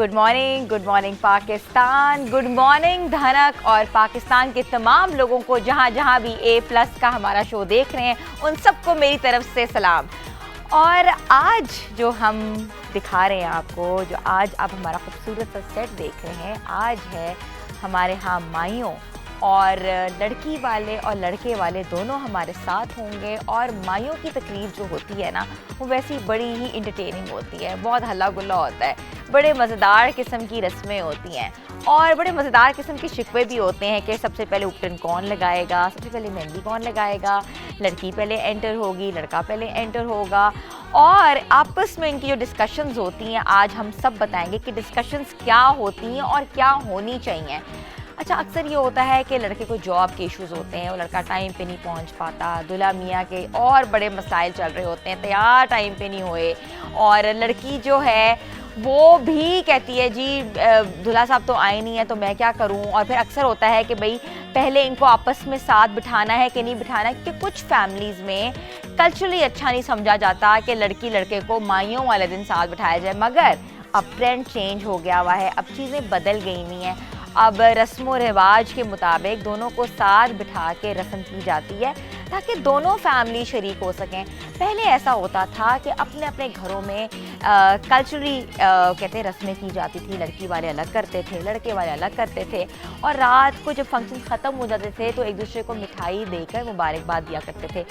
Good morning Pakistan, good morning धनक और पाकिस्तान के तमाम लोगों को जहाँ जहाँ भी A+ का हमारा शो देख रहे हैं उन सबको मेरी तरफ से सलाम। और आज जो हम दिखा रहे हैं आपको, जो आज आप हमारा खूबसूरत सा सेट देख रहे हैं, आज है हमारे यहाँ माइयों और लड़की वाले और लड़के वाले दोनों हमारे साथ होंगे। और माइयों की तकरीब जो होती है ना, वो वैसी बड़ी ही इंटरटेनिंग होती है, बहुत हल्ला गुल्ला होता है, बड़े मज़ेदार किस्म की रस्में होती हैं और बड़े मज़ेदार किस्म के शिकवे भी होते हैं कि सबसे पहले उपटन कौन लगाएगा, सबसे पहले मेहंदी कौन लगाएगा, लड़की पहले एंटर होगी, लड़का पहले एंटर होगा। और आपस में इनकी जो डिस्कशंस होती हैं, आज हम सब बताएंगे कि डिस्कशंस क्या होती हैं और क्या होनी चाहिए। अच्छा, अक्सर ये होता है कि लड़के को जॉब के इश्यूज़ होते हैं, वो लड़का टाइम पे नहीं पहुंच पाता, दुल्हा मियाँ के और बड़े मसाइल चल रहे होते हैं, तैयार टाइम पे नहीं हुए, और लड़की जो है वो भी कहती है जी दूल्हा साहब तो आए नहीं है तो मैं क्या करूं। और फिर अक्सर होता है कि भाई पहले इनको आपस में साथ बिठाना है कि नहीं बिठाना, क्योंकि कुछ फैमिलीज़ में कल्चरली अच्छा नहीं समझा जाता कि लड़की लड़के को माइयों वाले दिन साथ बिठाया जाए। मगर अब ट्रेंड चेंज हो गया हुआ है, अब चीज़ें बदल गई हुई हैं, अब रस्म व रिवाज के मुताबिक दोनों को साथ बिठा के रस्म की जाती है ताकि दोनों फैमिली शरीक हो सकें। पहले ऐसा होता था कि अपने अपने घरों में कल्चरली कहते हैं रस्में की जाती थी, लड़की वाले अलग करते थे, लड़के वाले अलग करते थे, और रात को जब फंक्शन ख़त्म हो जाते थे तो एक दूसरे को मिठाई देकर मुबारकबाद दिया करते थे।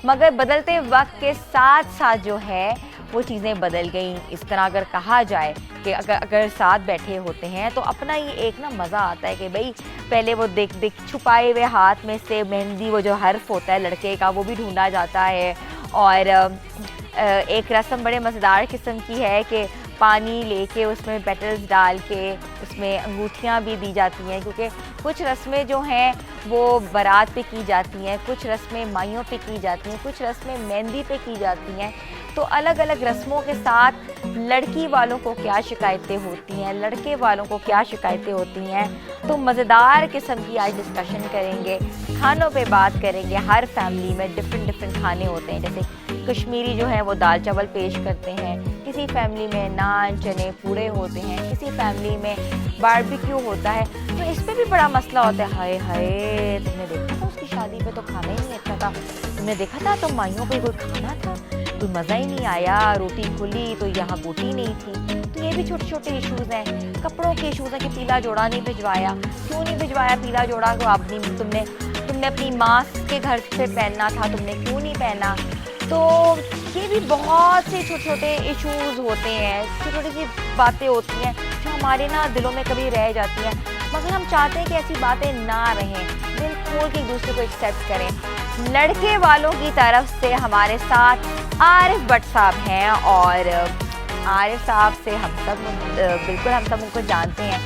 मगर बदलते वक्त के साथ साथ जो है वो चीज़ें बदल गई। इस तरह अगर कहा जाए कि अगर साथ बैठे होते हैं तो अपना ही एक ना मज़ा आता है कि भाई पहले वो देख छुपाए हुए हाथ में से मेहंदी, वो जो हर्फ होता है लड़के का, वो भी ढूंढा जाता है। और एक रस्म बड़े मज़ेदार किस्म की है कि पानी लेके उसमें पेटल्स डाल के उसमें अंगूठियाँ भी दी जाती हैं, क्योंकि कुछ रस्में जो हैं वो बारात पे की जाती हैं, कुछ रस्में माइयों पे की जाती हैं, कुछ रस्में मेहंदी पे की जाती हैं। तो अलग अलग रस्मों के साथ लड़की वालों को क्या शिकायतें होती हैं, लड़के वालों को क्या शिकायतें होती हैं, तो मज़ेदार किस्म की आज डिस्कशन करेंगे। खानों पे बात करेंगे, हर फैमिली में डिफरेंट खाने होते हैं, जैसे कश्मीरी जो है वो दाल चावल पेश करते हैं, किसी फैमिली में नान चने पूड़े होते हैं, किसी फैमिली में बारबेक्यू होता है। तो इस पर भी बड़ा मसला होता है, हाय हाय तुमने देखा था उसकी शादी पे तो खाना ही नहीं अच्छा था, तुमने देखा था तो माइयों पे कोई खाना था, कोई मज़ा ही नहीं आया, रोटी खुली तो यहाँ बोटी नहीं थी। तो ये भी छोटे छोटे इश्यूज़ हैं। कपड़ों के इश्यूज़ हैं कि पीला जोड़ा नहीं भिजवाया, क्यों नहीं भिजवाया पीला जोड़ा को, आपने तुमने अपनी माँ के घर से पहनना था, तुमने क्यों नहीं पहना। तो ये भी बहुत से छोटे छोटे इश्यूज़ होते हैं, छोटी छोटी सी बातें होती हैं जो हमारे ना दिलों में कभी रह जाती हैं। मगर हम चाहते हैं कि ऐसी बातें ना रहें, दिल खोल के एक दूसरे को एक्सेप्ट करें। लड़के वालों की तरफ से हमारे साथ आरिफ भट्ट साहब हैं, और आरिफ साहब से हम सब उनको जानते हैं,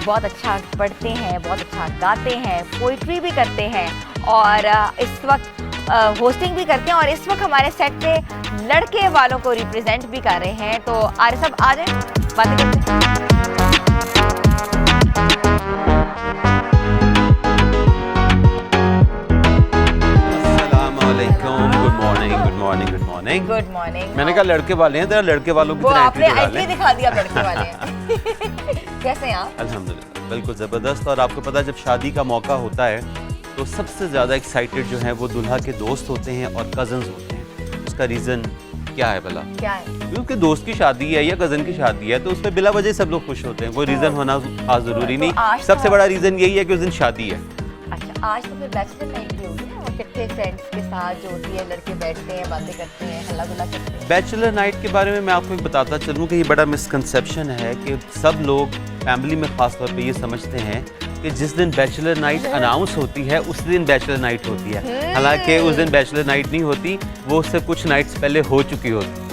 बहुत अच्छा पढ़ते हैं, बहुत अच्छा गाते हैं, पोइट्री भी करते हैं और इस वक्त होस्टिंग भी करते हैं, और इस वक्त हमारे सेट पे लड़के वालों को रिप्रेजेंट भी कर रहे हैं। तो आरिफ साहब आ जाए, बातें करते हैं। Good morning. मैंने कहा लड़के वाले हैं, तेरा लड़के वालों की तरह एंट्री दिखा दिया, लड़के वाले हैं। कैसे हैं आप? अल्हम्दुलिल्लाह बिल्कुल ज़बरदस्त। और आपको पता है जब शादी का मौका होता है तो सबसे ज़्यादा एक्साइटेड जो है वो दुल्हा के दोस्त होते हैं और कज़न्स होते हैं। उसका रीज़न क्या है भला? क्या है? क्योंकि दोस्त की शादी है या कज़न की शादी है तो उसमें बिला वजह सब लोग खुश होते हैं, कोई रीज़न होना आज ज़रूरी नहीं। सबसे बड़ा रीज़न यही है कि उस दिन शादी है। अच्छा, आज तो फिर बैचलर नाइट भी होगी ना, कितने फ्रेंड्स के साथ जो होती है, लड़के बैठते हैं, बातें करते हैं, हल्ला गुल्ला करते हैं। बैचलर नाइट के बारे में मैं आपको एक बताता चलूँ कि ये बड़ा मिसकंसेप्शन है कि सब लोग फैमिली में ख़ास तौर पे ये समझते हैं कि जिस दिन बैचलर नाइट अनाउंस होती है उस दिन बैचलर नाइट होती है। हालांकि उस दिन बैचलर नाइट नहीं होती, वो उससे कुछ नाइट्स पहले हो चुकी होती।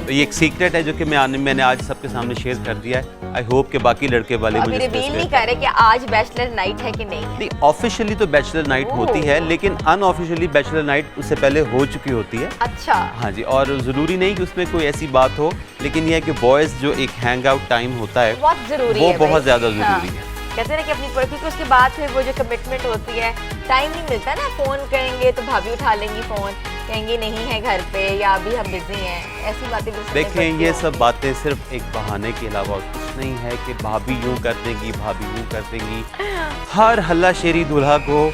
तो ये एक सीक्रेट है जो कि मैंने आज सबके सामने शेयर कर दिया है। आई होप कि बाकी लड़के वाले मुझे रिवील नहीं कर रहे कि आज बैचलर नाइट है कि नहीं। ऑफिशियली तो बैचलर नाइट होती है, लेकिन अनऑफिशियली बैचलर नाइट उससे पहले हो चुकी होती है। अच्छा, हाँ जी। और ज़रूरी नहीं कि उसमें कोई ऐसी बात हो, लेकिन यह है कि बॉयज़ जो एक हैंग आउट टाइम होता है बहुत ज़रूरी है, वो बहुत ज़्यादा ज़रूरी है। कहते हैं कि अपनी क्योंकि उसके बाद फिर वो जो कमिटमेंट होती है, टाइम नहीं मिलता ना, फ़ोन करेंगे तो भाभी उठा लेंगी फ़ोन, कहेंगे नहीं है घर पे या अभी हम बिजी हैं, ऐसी बातें भी सुनने देखें पड़ती ये होंगी। सब बातें सिर्फ एक बहाने के अलावा और कुछ नहीं है कि भाभी यूं कर देंगी, भाभी यूं कर देंगी। हर हल्ला शेरी दूल्हा को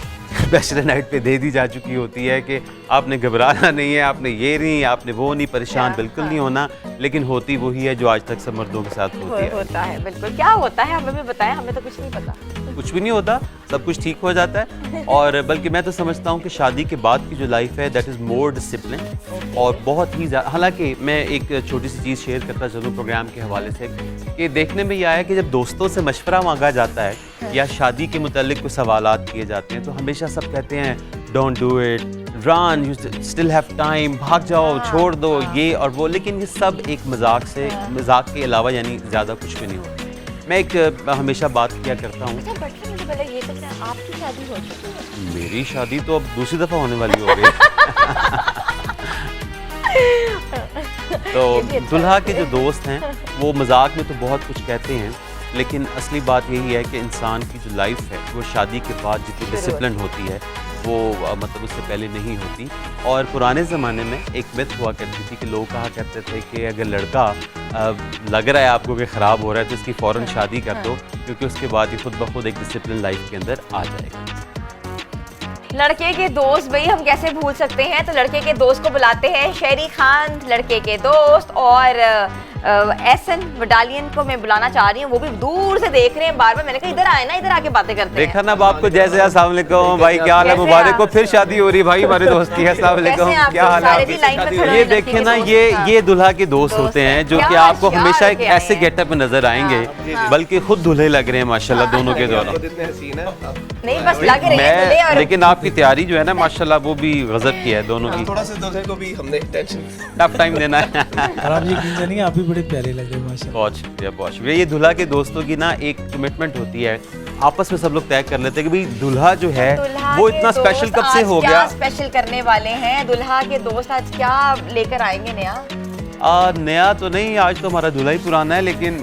बैचलर नाइट पे दे दी जा चुकी होती है कि आपने घबराना नहीं है, आपने ये नहीं, आपने वो नहीं, परेशान बिल्कुल नहीं होना, लेकिन होती वही है जो आज तक सब मर्दों के साथ होती है। होता है बिल्कुल। क्या होता है हमें भी बताएं, हमें तो कुछ नहीं पता। कुछ भी नहीं होता, सब कुछ ठीक हो जाता है। और बल्कि मैं तो समझता हूँ कि शादी के बाद की जो लाइफ है दैट इज़ मोर डिसिप्लिन और बहुत ही ज़्यादा। हालांकि मैं एक छोटी सी चीज़ शेयर करता चलूँ प्रोग्राम के हवाले से कि देखने में यह आया कि जब दोस्तों से मशवरा मांगा जाता है या शादी के मुतालिक कुछ सवालात किए जाते हैं तो हमेशा सब कहते हैं don't do it, run, you still have time, भाग जाओ, छोड़ दो ये और वो, लेकिन ये सब एक मजाक के अलावा यानी ज़्यादा कुछ भी नहीं होता। मैं एक हमेशा बात किया करता हूँ। अच्छा बट मुझे पहले ये तो क्या आपकी शादी हो चुकी है? मेरी शादी तो अब दूसरी दफ़ा होने वाली हो गई। तो दुल्हा के जो दोस्त हैं वो मजाक में तो बहुत कुछ कहते हैं, लेकिन असली बात यही है कि इंसान की जो लाइफ है वो शादी के बाद जितनी डिसिप्लिन होती है वो मतलब उससे पहले नहीं होती। और पुराने ज़माने में एक मिथ हुआ करती थी कि लोग कहा करते थे कि अगर लड़का लग रहा है आपको कि ख़राब हो रहा है तो इसकी फ़ौरन शादी कर दो, क्योंकि उसके बाद ये खुद ब खुद एक डिसिप्लिन लाइफ के अंदर आ जाएगा। लड़के के दोस्त भाई हम कैसे भूल सकते हैं, तो लड़के के दोस्त को बुलाते हैं शेरी खान, लड़के के दोस्त, और एहसन बटालियन को मैं बुलाना चाह रही हूँ, वो भी दूर से देख रहे हैं बार बार। मैंने कहा इधर आए ना, इधर आके बातें करते हैं। देखा ना बाप को जैसे अस्सलाम वालेकुम भाई क्या हाल है, मुबारक को फिर शादी हो रही है भाई, हमारे दोस्त की है, अस्सलाम वालेकुम क्या हाल है आपकी। ये देखे ना ये दुल्हा के दोस्त होते हैं जो कि आपको हमेशा एक ऐसे गेटअप में नजर आएंगे, बल्कि खुद दूल्हे लग रहे हैं माशाल्लाह दोनों के दोनों। नहीं बस लग रहे हैं दूल्हे, और लेकिन आपकी तैयारी जो है ना माशाल्लाह वो भी गजब की है दोनों की। थोड़ा सा दूल्हे को भी हमने टेंशन टफ टाइम देना है। और आप यकीन जानिए आप भी बड़े प्यारे लग रहे हैं माशाल्लाह। बहुत शुक्रिया बहुत शुक्रिया। ये दूल्हा के दोस्तों की ना एक कमिटमेंट होती है, आपस में सब लोग तय कर लेते हैं कि भाई दूल्हा जो है दुल्हा वो के इतना दोस्त स्पेशल कब से आज हो क्या गया। स्पेशल करने वाले हैं दुल्हा के दोस्त, आज क्या लेकर आएंगे नया? नया तो नहीं, आज तो हमारा दूल्हा ही पुराना है, लेकिन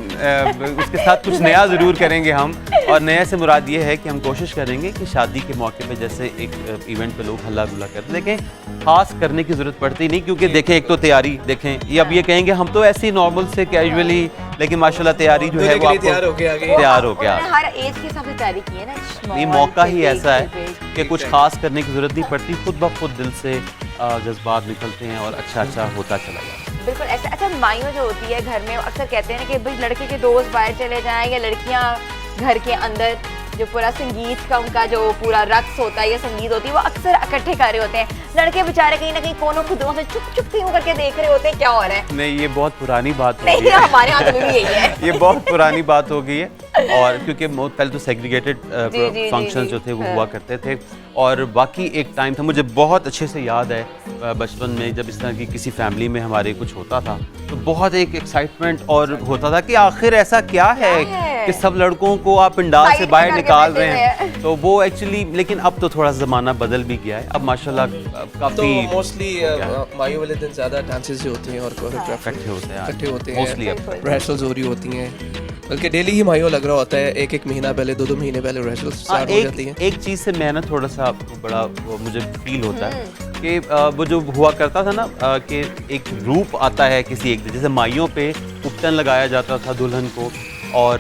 उसके साथ कुछ नया ज़रूर करेंगे हम। और नया से मुराद ये है कि हम कोशिश करेंगे कि शादी के मौके पे जैसे एक इवेंट पे लोग हल्ला गुल्ला करते, लेकिन खास करने की ज़रूरत पड़ती नहीं, क्योंकि देखें एक तो तैयारी देखें, ये अब ये कहेंगे हम तो ऐसे ही नॉर्मल से कैजुअली, लेकिन माशाल्लाह तैयारी जो है वो आपको तैयार होके आ गई। तैयार हो गया। हर एज के हिसाब से तैयारी की है ना, ये मौका ही ऐसा है कि कुछ खास करने की ज़रूरत नहीं पड़ती, खुद ब खुद दिल से जज्बात निकलते हैं और अच्छा अच्छा होता चला जाता है। बिल्कुल ऐसा। अच्छा माइयों जो होती है घर में अक्सर कहते हैं ना कि भाई लड़के के दोस्त बाहर चले जाएं या लड़कियां घर के अंदर जो पूरा संगीत का उनका जो पूरा रक्स होता है या संगीत होती है वो अक्सर इकट्ठे कर रहे होते हैं, लड़के बेचारे कहीं ना कहीं कोनों खुदों से चुप चुप क्यों करके देख रहे होते हैं क्या हो रहा है। नहीं ये बहुत पुरानी बात हो नहीं गई है। हमारे यहाँ तो भी यही है। ये बहुत पुरानी बात हो गई है, और क्योंकि पहले तो सेग्रीगेटेड जी, फंक्शंस जो थे वो हाँ। हुआ करते थे, और बाकी एक टाइम था मुझे बहुत अच्छे से याद है बचपन में जब इस तरह की किसी फैमिली में हमारे कुछ होता था तो बहुत एक एक्साइटमेंट और होता था कि आखिर ऐसा क्या है कि सब लड़कों को आप पंडाल से साइड बाहर करके निकाल बैठे रहे हैं। तो वो एक्चुअली, लेकिन अब तो थोड़ा ज़माना बदल भी गया है, अब माशाल्लाह तो काफ़ी मोस्टली माइयों वाले दिन ज्यादा डांसेस जो होती हैं और कोरियोग्राफी इकट्ठे होते हैं इकट्ठे होते हैं, मोस्टली अब। रिहर्सल्स हो रही होती हैं, बल्कि डेली ही माइयों लग रहा होता है, एक एक महीना पहले 2-2 महीने पहले रिहर्सल्स स्टार्ट हो जाती हैं। एक चीज़ से मैं ना थोड़ा सा आपको बड़ा वो मुझे फील होता है कि वो जो हुआ करता था ना कि एक रूप आता है किसी एक, जैसे माइयों पे उपटन लगाया जाता था दुल्हन को और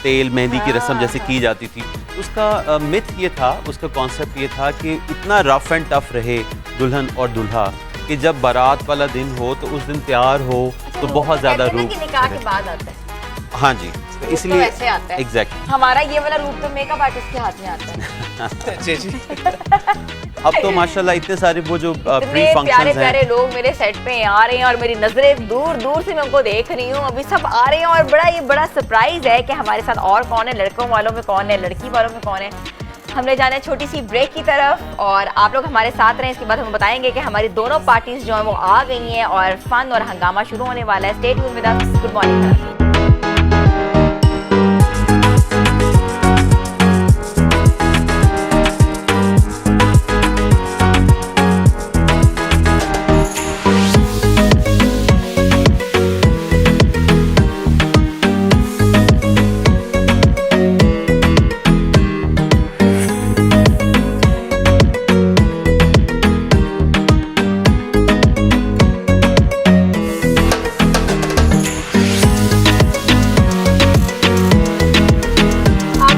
तेल मेहंदी की रस्म जैसे की जाती थी, उसका मिथ ये था, उसका कॉन्सेप्ट ये था कि इतना रफ एंड टफ रहे दुल्हन और दूल्हा कि जब बारात वाला दिन हो तो उस दिन तैयार हो तो बहुत ज़्यादा रूप निकाह के बाद आता है। हाँ जी, तो इसलिए ऐसे आता है एग्जैक्टली हमारा ये वाला रूप तो मेकअप आर्टिस्ट के हाथ में आता है। जी जी। अब तो माशाल्लाह इतने सारे वो जो प्री इतने प्यारे फंक्शंस हैं, प्यारे लोग मेरे सेट पे आ रहे हैं और मेरी नजरें दूर दूर से मैं उनको देख रही हूँ, अभी सब आ रहे हैं और बड़ा सरप्राइज है कि हमारे साथ और कौन है, लड़कों वालों में कौन है, लड़की वालों में कौन है। हमने जाना है छोटी सी ब्रेक की तरफ और आप लोग हमारे साथ रहें, इसके बाद हम बताएंगे कि हमारी दोनों पार्टीज जो हैं वो आ गई हैं और फन और हंगामा शुरू होने वाला है। Stay tuned with us. Good morning.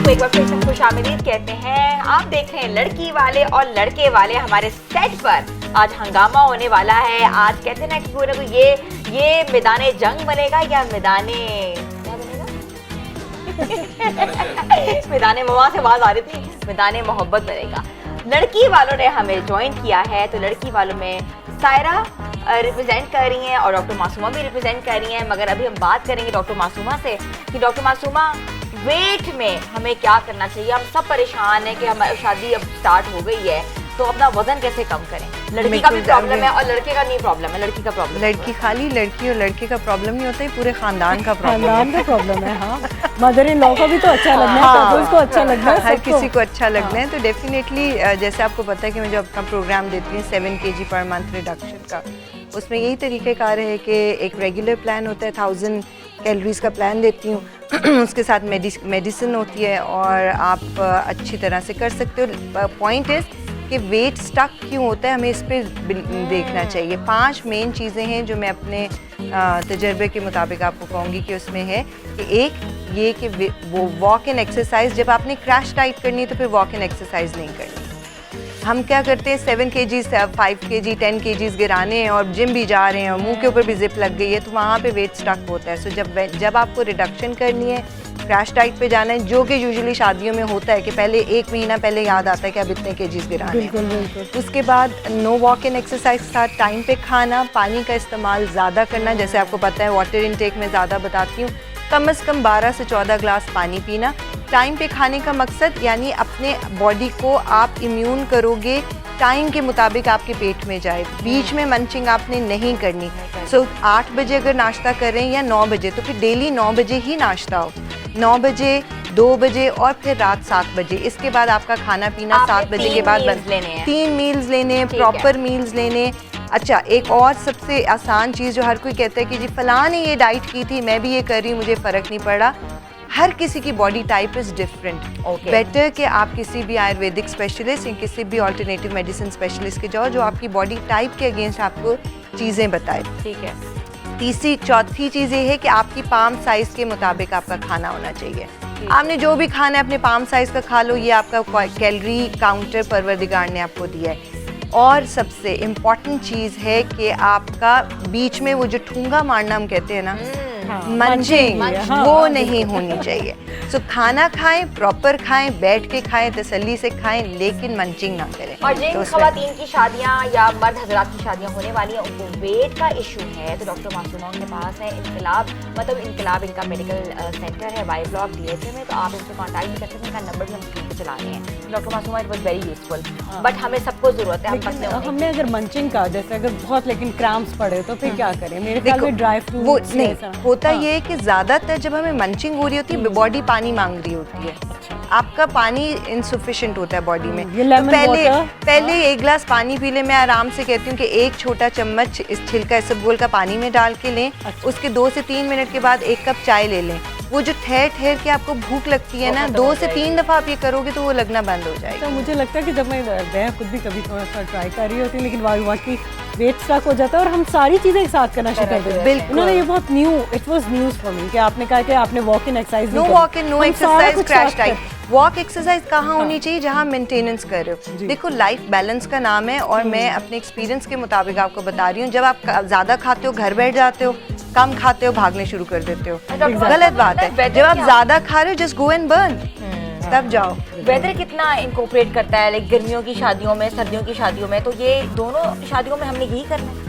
आपको एक बार फिर से खुशामदीद कहते हैं। आप देख रहे हैं लड़की वाले और लड़के वाले हमारे सेट पर आज हंगामा होने वाला है। आज कहते हैं ना कि पूरे को ये मैदाने जंग बनेगा या मैदाने क्या बनेगा? मैदाने मवा से आवाज आ रही थी, मैदाने मोहब्बत बनेगा। लड़की वालों ने हमें ज्वाइन किया है, तो लड़की वालों में सायरा रिप्रेजेंट कर रही हैं और डॉक्टर मासूमा भी रिप्रेजेंट कर रही हैं। मगर अभी हम बात करेंगे डॉक्टर मासूमा से कि डॉक्टर मासूमा वेट में हमें क्या करना चाहिए। हम सब परेशान हैं कि हमारी शादी अब स्टार्ट हो गई है, तो अपना वजन कैसे कम करें। लड़की का भी प्रॉब्लम है और लड़के का नहीं प्रॉब्लम है, लड़की का प्रॉब्लम। लड़की खाली लड़की और लड़के का प्रॉब्लम नहीं होता है, पूरे खानदान का प्रॉब्लम है। खानदान का प्रॉब्लम है। हाँ, मदर इन लॉ का भी तो अच्छा लगना है, कपल्स को अच्छा लगना है, हर सबको। किसी को अच्छा लगना है। तो डेफिनेटली जैसे आपको पता है कि मैं जो अपना प्रोग्राम देती हूँ 7 kg पर मंथ रिडक्शन का, उसमें यही तरीक़ेकार है कि एक रेगुलर प्लान होता है, 1000 कैलोरीज का प्लान देती हूँ उसके साथ मेडिसिन होती है और आप अच्छी तरह से कर सकते हो। पॉइंट इज़ कि वेट स्टक क्यों होता है, हमें इस पर देखना चाहिए। 5 मेन चीज़ें हैं जो मैं अपने तजर्बे के मुताबिक आपको कहूँगी कि उसमें है कि एक ये कि वो वॉक इन एक्सरसाइज, जब आपने क्रैश डाइट करनी है तो फिर वॉक इन एक्सरसाइज नहीं करनी। हम क्या करते हैं 7 kg 5 kg 10 kg गिराने हैं और जिम भी जा रहे हैं और मुंह के ऊपर भी जिप लग गई है, तो वहाँ पे वेट स्टक होता है। सो जब आपको रिडक्शन करनी है, क्रैश डाइट पे जाना है, जो कि यूजुअली शादियों में होता है कि पहले 1 महीना पहले याद आता है कि अब इतने kgs गिराने हैं। बिल्कुल बिल्कुल। उसके बाद नो वॉक इन एक्सरसाइज के साथ टाइम पे खाना, पानी का इस्तेमाल ज़्यादा करना। जैसे आपको पता है वाटर इनटेक में ज़्यादा बताती हूँ, कम से कम 12 से 14 ग्लास पानी पीना। टाइम पे खाने का मकसद यानी अपने बॉडी को आप इम्यून करोगे, टाइम के मुताबिक आपके पेट में जाए। बीच में मंचिंग आपने नहीं करनी। सो 8 बजे अगर नाश्ता कर रहे हैं या 9 बजे, तो फिर डेली 9 बजे ही नाश्ता हो, 9 बजे 2 बजे और फिर रात 7 बजे। इसके बाद आपका खाना पीना 7 बजे के बाद बंद। 3 मील्स लेने हैं, प्रॉपर मील्स लेने। अच्छा, एक और सबसे आसान चीज़ जो हर कोई कहता है कि जी फलां ने ये डाइट की थी, मैं भी ये कर रही हूँ, मुझे फ़र्क नहीं पड़ा। हर किसी की body type is different. Better कि आप किसी भी आयुर्वेदिक स्पेशलिस्ट या किसी भी अल्टरनेटिव मेडिसिन स्पेशलिस्ट के जाओ जो आपकी बॉडी टाइप के अगेंस्ट आपको चीज़ें बताए। ठीक है। चौथी चीज़ ये है कि आपकी पाम साइज़ के मुताबिक आपका खाना होना चाहिए। आपने जो भी खाना है अपने पाम साइज़ का खा लो, ये आपका कैलोरी काउंटर परवरदिगार ने आपको दिया है। और सबसे इम्पॉर्टेंट चीज़ है कि आपका बीच में वो जो ठूंगा मारना हम कहते हैं ना, मंचिंग, वो नहीं होनी चाहिए। सो खाना खाएं, प्रॉपर खाएं, बैठ के खाएं, तसल्ली से खाएं, लेकिन मंचिंग ना करें। और जिन खवातीन की शादियां या मर्द हजरात की शादियां होने वाली हैं, उनको वेट का इशू है, तो डॉक्टर मासूमा के पास है इनकलाब इनका मेडिकल सेंटर है वाई ब्लॉक DSA में, तो आप इनसे कॉन्टैक्ट भी कर सकते हैं। इनका नंबर भी हम स्क्रीन पे चला रहे हैं। Doctor Masuma it was very useful, but हमें सबको जरूरत है। हमने अगर मंचिंग का जैसे अगर बहुत लेकिन क्रैम्प्स पड़े तो फिर क्या करें? मेरे ख्याल में ड्राई फ्रूट्स नहीं होता। ये है कि ज़्यादातर जब हमें मंचिंग हो रही होती है, बॉडी पानी मांग रही होती है, आपका पानी इनसफिशिएंट होता है बॉडी में। तो पहले 1 गिलास पानी पी ले। मैं आराम से कहती हूँ कि 1 छोटा चम्मच इस छिलका इसबगोल का पानी में डाल के लें। उसके 2 से 3 मिनट के बाद 1 कप चाय ले लें। वो जो ठहर के आपको भूख लगती है ना, 2 से 3 दफ़ा आप ये करोगे तो वो लगना बंद हो जाएगा। तो मुझे लगता है कि जब मैं खुद भी कभी थोड़ा सा ट्राई कर रही होती हूँ, लेकिन वाकई वेट स्टक हो जाता है और हम सारी चीज़ें एक साथ करना शुरू कर देते हैं। बिल्कुल। उन्होंने ये बहुत it was news for me कि आपने कहा कि आपने walk in exercise no walk in, no exercise, crash diet. Walk exercise कहाँ होनी चाहिए? जहाँ मेंटेनेंस कर रहे हो। देखो, लाइफ बैलेंस का नाम है और मैं अपने एक्सपीरियंस के मुताबिक आपको बता रही हूँ। जब आप ज़्यादा खाते हो घर बैठ जाते हो, कम खाते हो भागने शुरू कर देते हो, गलत बात है। जब आप ज़्यादा खा रहे हो जस्ट गो एंड बर्न, तब जाओ। वेदर कितना इनकॉर्पोरेट करता है, लाइक गर्मियों की शादियों में, सर्दियों की शादियों में, तो ये दोनों शादियों में हमने यही करना है।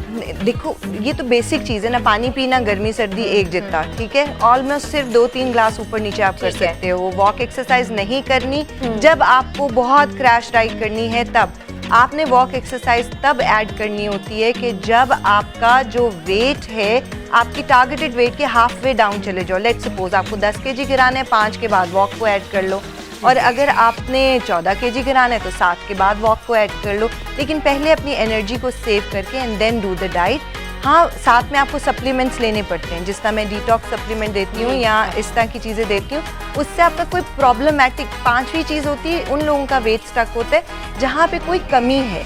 देखो, ये तो बेसिक चीज़ है ना, पानी पीना गर्मी सर्दी एक जितना, ठीक है। ऑलमोस्ट सिर्फ 2-3 ग्लास ऊपर नीचे आप कर सकते हो। वॉक एक्सरसाइज नहीं करनी। जब आपको बहुत क्रैश डाइट करनी है तब आपने वॉक एक्सरसाइज तब ऐड करनी होती है कि जब आपका जो वेट है, आपकी टारगेटेड वेट के हाफ वे डाउन चले जाओ। लेट्स सपोज आपको 10 kg गिराना है, 5 के बाद वॉक को ऐड कर लो। और अगर आपने 14 kg गिराना है तो 7 के बाद वॉक को ऐड कर लो। लेकिन पहले अपनी एनर्जी को सेव करके and then do the diet. हाँ, साथ में आपको सप्लीमेंट्स लेने पड़ते हैं, जिस तरह मैं डिटॉक्स सप्लीमेंट देती हूँ या इस तरह की चीज़ें देती हूँ। उससे आपका कोई प्रॉब्लमेटिक 5वीं चीज़ होती है, उन लोगों का वेट स्टक होता है जहाँ पे कोई कमी है।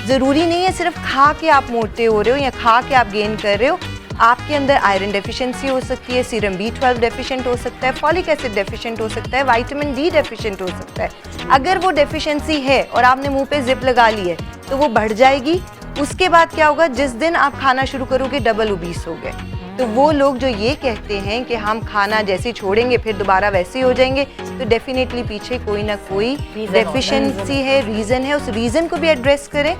ज़रूरी नहीं है सिर्फ खा के आप मोटे हो रहे हो या खा के आप गेन कर रहे हो। आपके अंदर आयरन डेफिशिएंसी हो सकती है, सीरम B12 डेफिशिएंट हो सकता है, फॉलिक एसिड डेफिशिएंट हो सकता है, विटामिन D डेफिशिएंट हो सकता है। अगर वो डेफिशिएंसी है और आपने मुंह पे जिप लगा ली है तो वो बढ़ जाएगी। उसके बाद क्या होगा, जिस दिन आप खाना शुरू करोगे डबल ओबीस हो गए। तो वो लोग जो ये कहते हैं कि हम खाना जैसे ही छोड़ेंगे फिर दोबारा वैसे ही हो जाएंगे, तो डेफिनेटली पीछे कोई ना कोई डेफिशिएंसी है, रीज़न है। उस रीज़न को भी एड्रेस करें,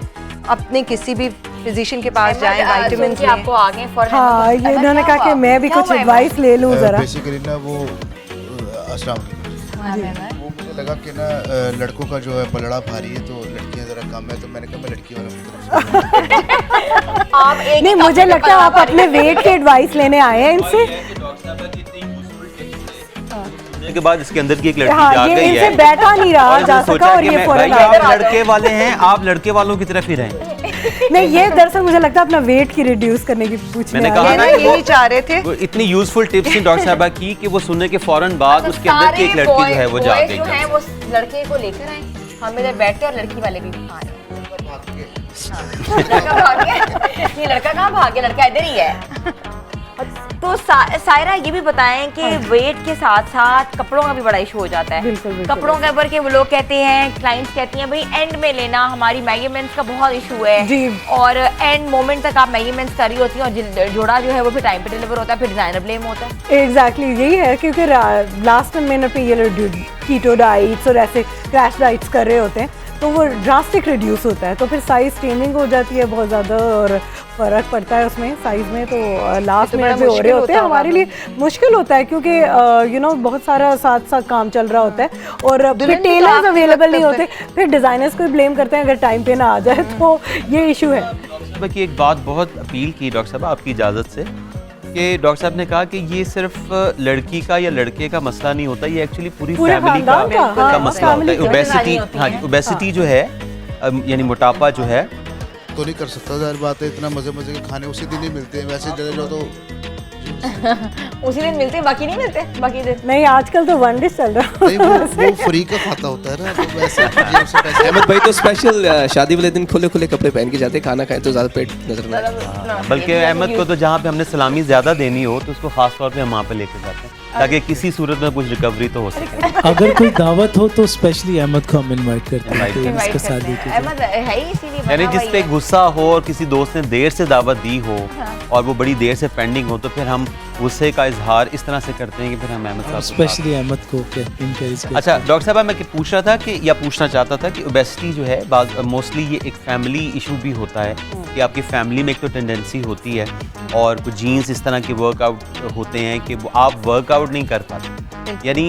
अपने किसी भी फिजिशियन के पास जाएं, विटामिन कि आपको आगे फॉर हाँ, ये उन्होंने कहा कि मैं भी कुछ एडवाइस ले लूँ ज़रा। बेसिकली ना वो अस्सलाम वालेकुम। वो मुझे लगा कि ना लड़कों का जो है पलड़ा भारी है तो लड़कियां ज़रा कम है, तो मैंने कहा मैं लड़की वाला आप एक नहीं, मुझे लगता है आप अपने वेट की एडवाइस लेने आए हैं इनसे। के बाद इसके अंदर की एक लड़की हाँ, आ ये गई इनसे है बैठा नहीं रहा और जा उसने सका सोचा और कि ये मैं- फौरन भाई, आ अगर गया। लड़के वाले हैं आप लड़के वालों की तरफ ही रहें। नहीं, ये दरअसल मुझे लगता है अपना वेट की रिड्यूस करने की पूछने मैंने आए कहा हैं। ना ये कि वो- यही चाह रहे थे। वो इतनी यूजफुल टिप्स थी डॉक्टर साहबा की कि वो सुनने के फौरन बाद उसके अंदर की एक लड़की जो है वो जा गई। जो है वो लड़के को लेकर आए, हम इधर बैठे और लड़की वाले भी आ रहे हैं। लड़का भाग गया। नहीं, लड़का कहाँ भाग गया, लड़का इधर ही है। तो सायरा ये भी बताएं कि वेट के साथ साथ कपड़ों का भी बड़ा इशू हो जाता है। बिल्कुल, बिल्कुल। कपड़ों के ऊपर के वो लोग कहते हैं, क्लाइंट्स कहती हैं भाई एंड में लेना, हमारी मेजरमेंट्स का बहुत इशू है जी। और एंड मोमेंट तक आप मेजरमेंट्स कर रही होती हैं और जोड़ा जो है वो फिर टाइम पे डिलीवर होता है, फिर डिजाइनर ब्लेम होता है। एग्जैक्टली यही है, क्योंकि लास्ट महीने पे ये कीटो डाइट्स और ऐसे क्रैश डाइट्स कर रहे होते हैं तो वो ड्रास्टिक रिड्यूस होता है, तो फिर साइज चेंजिंग हो जाती है बहुत ज़्यादा और फ़र्क पड़ता है उसमें साइज में। तो लास्ट बड़ा मिनट पे हो रहे मुश्किल होते हैं, होता हमारे लिए मुश्किल होता है क्योंकि बहुत सारा साथ साथ काम चल रहा होता है और फिर दुल्हन भी तो टेलर्स आपके अवेलेबल नहीं वक्त होते, फिर डिज़ाइनर्स को ब्लेम करते हैं अगर टाइम पे ना आ जाए, तो ये इशू है। की एक बात बहुत अपील की डॉक्टर साहब आपकी इजाज़त से कि डॉक्टर साहब ने कहा कि ये सिर्फ लड़की का या लड़के का मसला नहीं होता, ये एक्चुअली पूरी पूरे फैमिली का, खानदान का, हाँ, मसला होता फैमिली है। का। ओबेसिटी, हाँ जी, ओबेसिटी जो है यानी मोटापा जो है तो नहीं कर सकता। ज़ाहिर बात है, इतना मज़े मज़े के खाने उसी दिन ही मिलते हैं, वैसे चले जाओ तो उसी दिन मिलते हैं, बाकी नहीं मिलते, बाकी दिन नहीं, आजकल तो वन डिश चल रहा नहीं वो फ्री का खाता होता है ना, तो वैसे जेब से पैसे अहमद भाई तो स्पेशल शादी वाले दिन खुले खुले कपड़े पहन के जाते हैं, खाना खाएं तो ज़्यादा पेट नजर ना आए। बल्कि अहमद को तो जहाँ पे हमने सलामी ज़्यादा देनी हो तो उसको खास तौर पे हम वहाँ पे लेके जाते हैं ताकि किसी सूरत में कुछ रिकवरी तो हो सके। अगर कोई दावत हो तो स्पेशली अहमद को हम इनवाइट करते हैं, तो इनवाइट इसके साथ करते हैं। देखिए। अहमद है ही इसीलिए यानी बना जिस हुआ पे ही है। गुस्सा हो और किसी दोस्त ने देर से दावत दी हो और वो बड़ी देर से पेंडिंग हो तो फिर हम गुस्से का इजहार इस तरह से करते हैं कि फिर हम अहमद साहब को स्पेशली अहमद को इनकरेज करते अच्छा डॉक्टर साहब मैं पूछ रहा था कि या पूछना चाहता था कि ओबेसिटी जो है मोस्टली ये एक फैमिली इशू भी होता है कि आपकी फैमिली में एक तो टेंडेंसी होती है और कुछ जीन्स इस तरह के वर्कआउट होते हैं कि वो आप वर्कआउट नहीं कर पाते, यानी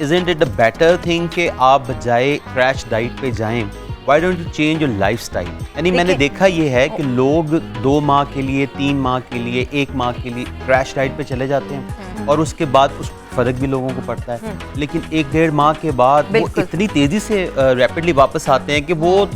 isn't it the better thing कि आप बजाय क्रैश डाइट पे जाएं, why don't you change your lifestyle. यानी मैंने देखा ये है कि लोग 2 माह के लिए, 3 माह के लिए, 1 माह के लिए क्रैश डाइट पे चले जाते हैं और उसके बाद उस फर्क भी लोगों को पड़ता है, लेकिन 1-1.5 माह के बाद वो बिल्कुल। इतनी तेजी से रैपिडली वापस आते हैं कि वो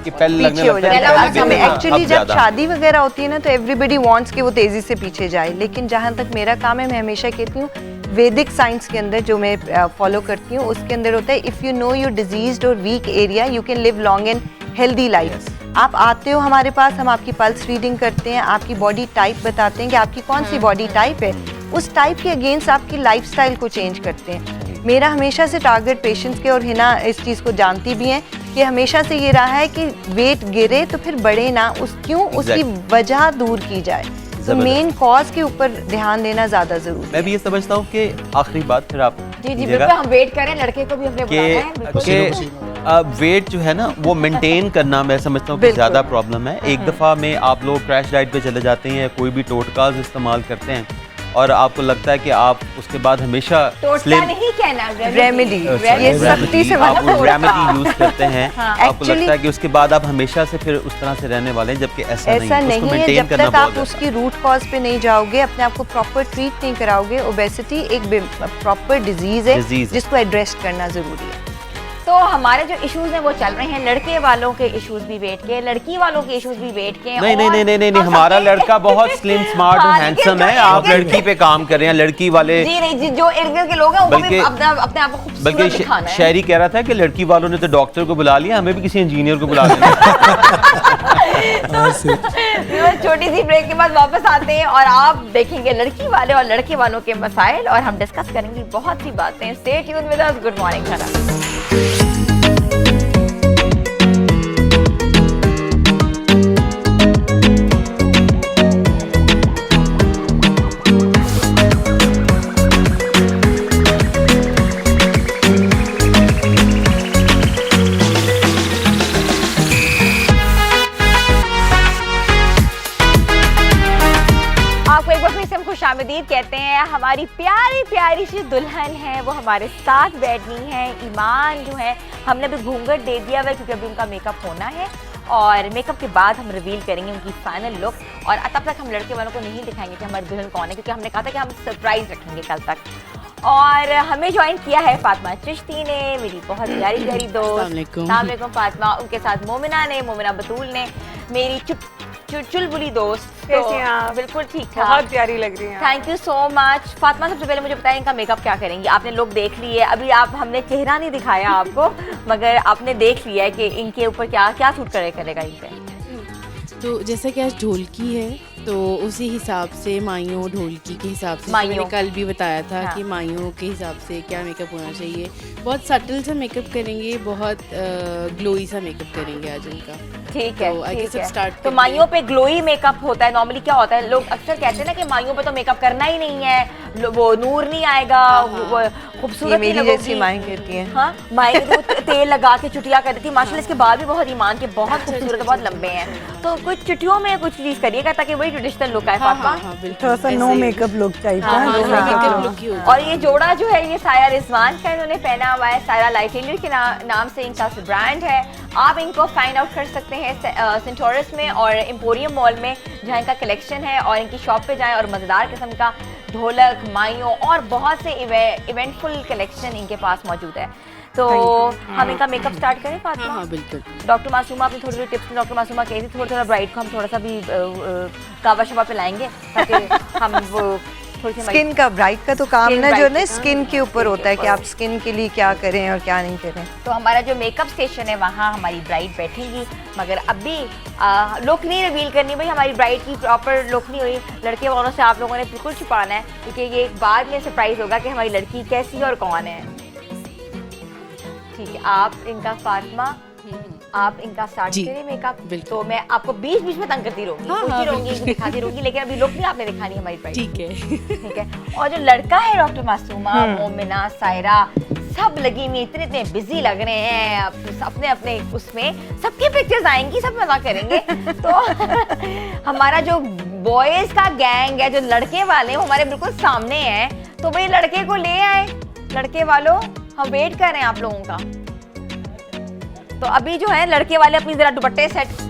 कि पहले लगने पीछे हो लगता है जाता है। पहले हमें भी, एक्चुअली अब जब ज़्यादा। शादी वगैरह होती है ना तो एवरीबडी वांट्स कि वो तेजी से पीछे जाए, लेकिन जहाँ तक मेरा काम है मैं हमेशा कहती हूँ वैदिक साइंस के अंदर जो मैं फॉलो करती हूँ उसके अंदर होता है if you know your diseased और weak area you can live long and healthy life. आप आते हो हमारे पास, हम आपकी पल्स रीडिंग करते हैं, आपकी बॉडी टाइप बताते हैं कि आपकी कौन सी बॉडी टाइप है, उस टाइप के अगेंस्ट आपकी लाइफस्टाइल को चेंज करते हैं। मेरा हमेशा से टारगेट पेशेंट्स के, और हिना इस चीज़ को जानती भी हैं कि हमेशा से ये रहा है कि वेट गिरे तो फिर बढ़े ना, उसकी वजह दूर की जाए, तो मेन कॉज के ऊपर ध्यान देना ज़्यादा ज़रूरी है। मैं भी ये समझता हूँ कि आखिरी बात फिर आप जी कीजिएगा बिल्कुल, हम वेट करें, लड़के को भी हमने बुलाया है बिल्कुल। कि वेट जो है ना वो मेंटेन करना मैं समझता हूँ कि बिल्कुल। ज़्यादा प्रॉब्लम है। एक दफ़ा में आप लोग क्रैश डाइट पे चले जाते हैं, कोई भी टोटकाज इस्तेमाल करते हैं और आपको लगता है कि आप उसके बाद हमेशा टोटका नहीं कहना, रेमेडी, ये सख्ती से आप मतलब रेमेडी यूज करते हैं, आपको Actually- लगता है कि उसके बाद आप हमेशा से फिर उस तरह से रहने वाले हैं, जबकि ऐसा ऐसा नहीं है। उसको नहीं है। maintain जब करना तक आप बहुत उसकी रूट कॉज पे नहीं जाओगे, अपने आप को प्रॉपर ट्रीट नहीं कराओगे, ओबेसिटी एक प्रॉपर डिजीज है Disease है। जिसको एड्रेस करना जरूरी है। तो हमारे जो इश्यूज हैं वो चल रहे हैं, लड़के वालों के इश्यूज भी वेट के, लड़की वालों के इश्यूज भी वेट के। नहीं, हमारा लड़का बहुत स्लिम, स्मार्ट और हैंडसम है। आप लड़की पे काम कर रहे हैं, लड़की वाले जी नहीं, जो इर्द गिर्द के लोग हैं उनको भी अपने आप को खूबसूरत दिखाना है। शायरी कह रहा था कि लड़की वालों ने तो डॉक्टर को बुला लिया, हमें भी किसी इंजीनियर को बुला लिया। छोटी सी ब्रेक के बाद वापस आते हैं और आप देखेंगे लड़की वाले और लड़के वालों के मसाइल और हम डिस्कस करेंगे बहुत सी बातें। Stay tune with us. Good morning धनक। खुशामदीद कहते हैं। हमारी प्यारी प्यारी सी दुल्हन है, वो हमारे साथ बैठनी है। ईमान जो है हमने अभी घूंघट दे दिया हुआ क्योंकि अभी उनका मेकअप होना है और मेकअप के बाद हम रिवील करेंगे उनकी फाइनल लुक। और तब तक हम लड़के वालों को नहीं दिखाएंगे कि हमारी दुल्हन कौन है, क्योंकि हमने कहा था कि हम सरप्राइज रखेंगे कल तक। और हमें ज्वाइन किया है फातिमा चिश्ती ने, मेरी बहुत प्यारी प्यारी दोस्त। अस्सलाम वालेकुम फातिमा। उनके साथ मोमिना ने, मोमिना बतूल ने, मेरी चुलबुली दोस्त। कैसी हैं आप? बिल्कुल ठीक ठाक, बहुत प्यारी लग रही हैं। Thank you so much. Fatima सबसे पहले मुझे बताएं इनका मेकअप क्या करेंगी। आपने लोग देख लिए, अभी हमने चेहरा नहीं दिखाया आपको, मगर आपने देख लिया है कि इनके ऊपर क्या क्या सूट करेगा इन पे। तो जैसे कि आज ढोलकी है तो उसी हिसाब से माइयों ढोलकी के हिसाब से मैंने कल भी बताया था कि माइयों के हिसाब से क्या मेकअप होना चाहिए। बहुत सटल सा मेकअप करेंगे, बहुत ग्लोई सा मेकअप करेंगे आज उनका। ठीक है, तो ठीक है। स्टार्ट तो माइयों पे ग्लोई मेकअप होता है। नॉर्मली क्या होता है, लोग अक्सर कहते हैं ना कि माइयों पे तो मेकअप करना ही नहीं है, वो नूर नहीं आएगा, वो खूबसूरत नहीं लगेगी। जैसी माएँ कहती हैं। हाँ, माएँ तो तेल लगा के चुटिया कर देती है। माशाल्लाह इसके बाल भी बहुत ईमान के बहुत खूबसूरत है, बहुत लंबे हैं। तो कुछ चुटियों में कुछ चीज करिएगा ताकि वही ट्रेडिशनल लुक आए। थोड़ा सा नो मेकअप लुक टाइप का। और ये जोड़ा जो है ये साया रिजवान का इन्होंने पहना हुआ है। साया लाइफ टेलर के नाम से इनका ब्रांड है। आप इनको फाइंड आउट कर सकते हैं सेंटोरस में और एम्पोरियम मॉल में, जहाँ इनका कलेक्शन है। और इनकी शॉप पे जाएं और मज़ेदार किस्म का ढोलक, माइयों और बहुत से इवेंटफुल कलेक्शन इनके पास मौजूद है। तो हम इनका मेकअप स्टार्ट करें फातिमा? हाँ बिल्कुल। डॉक्टर मासूमा अपनी थोड़ी टिप्स में डॉक्टर मासूमा कही थी थोड़ा ब्राइट को हम थोड़ा सा भी कावा शवा पे लाएंगे ताकि हम वो स्किन का ब्राइट का तो काम ना जो ना स्किन के ऊपर होता है कि आप स्किन के लिए क्या करें और क्या नहीं करें। तो हमारा जो मेकअप स्टेशन है वहाँ हमारी ब्राइड बैठेंगी, मगर अभी लुक नहीं रिवील करनी भाई। हमारी ब्राइड की प्रॉपर लुक नहीं हुई। लड़के वालों से आप लोगों ने बिल्कुल छुपाना है क्योंकि ये बाद में सरप्राइज होगा कि हमारी लड़की कैसी और कौन है। ठीक है, आप इनका फातिमा आप इनका स्टार्ट करें मेकअप। तो मैं आपको बीच बीच में तंग करती रहूंगी, दिखाती रहूंगी, लेकिन अभी लुक नहीं आपने दिखानी हमारी प्राइस। ठीक है। और जो लड़का है डॉक्टर मासूमा, मोमिना, सायरा, सब लगी हुई इतने बिजी लग रहे हैं अपने अपने उसमें। सबकी पिक्चर्स आएंगी, सब मजा करेंगे। तो हमारा जो बॉयज का गैंग है, जो लड़के वाले वो हमारे बिल्कुल सामने हैं। तो भाई लड़के को ले आए, लड़के वालों हम वेट कर रहे हैं आप लोगों का। तो अभी जो है लड़के वाले अपनी जरा दुपट्टे सेट।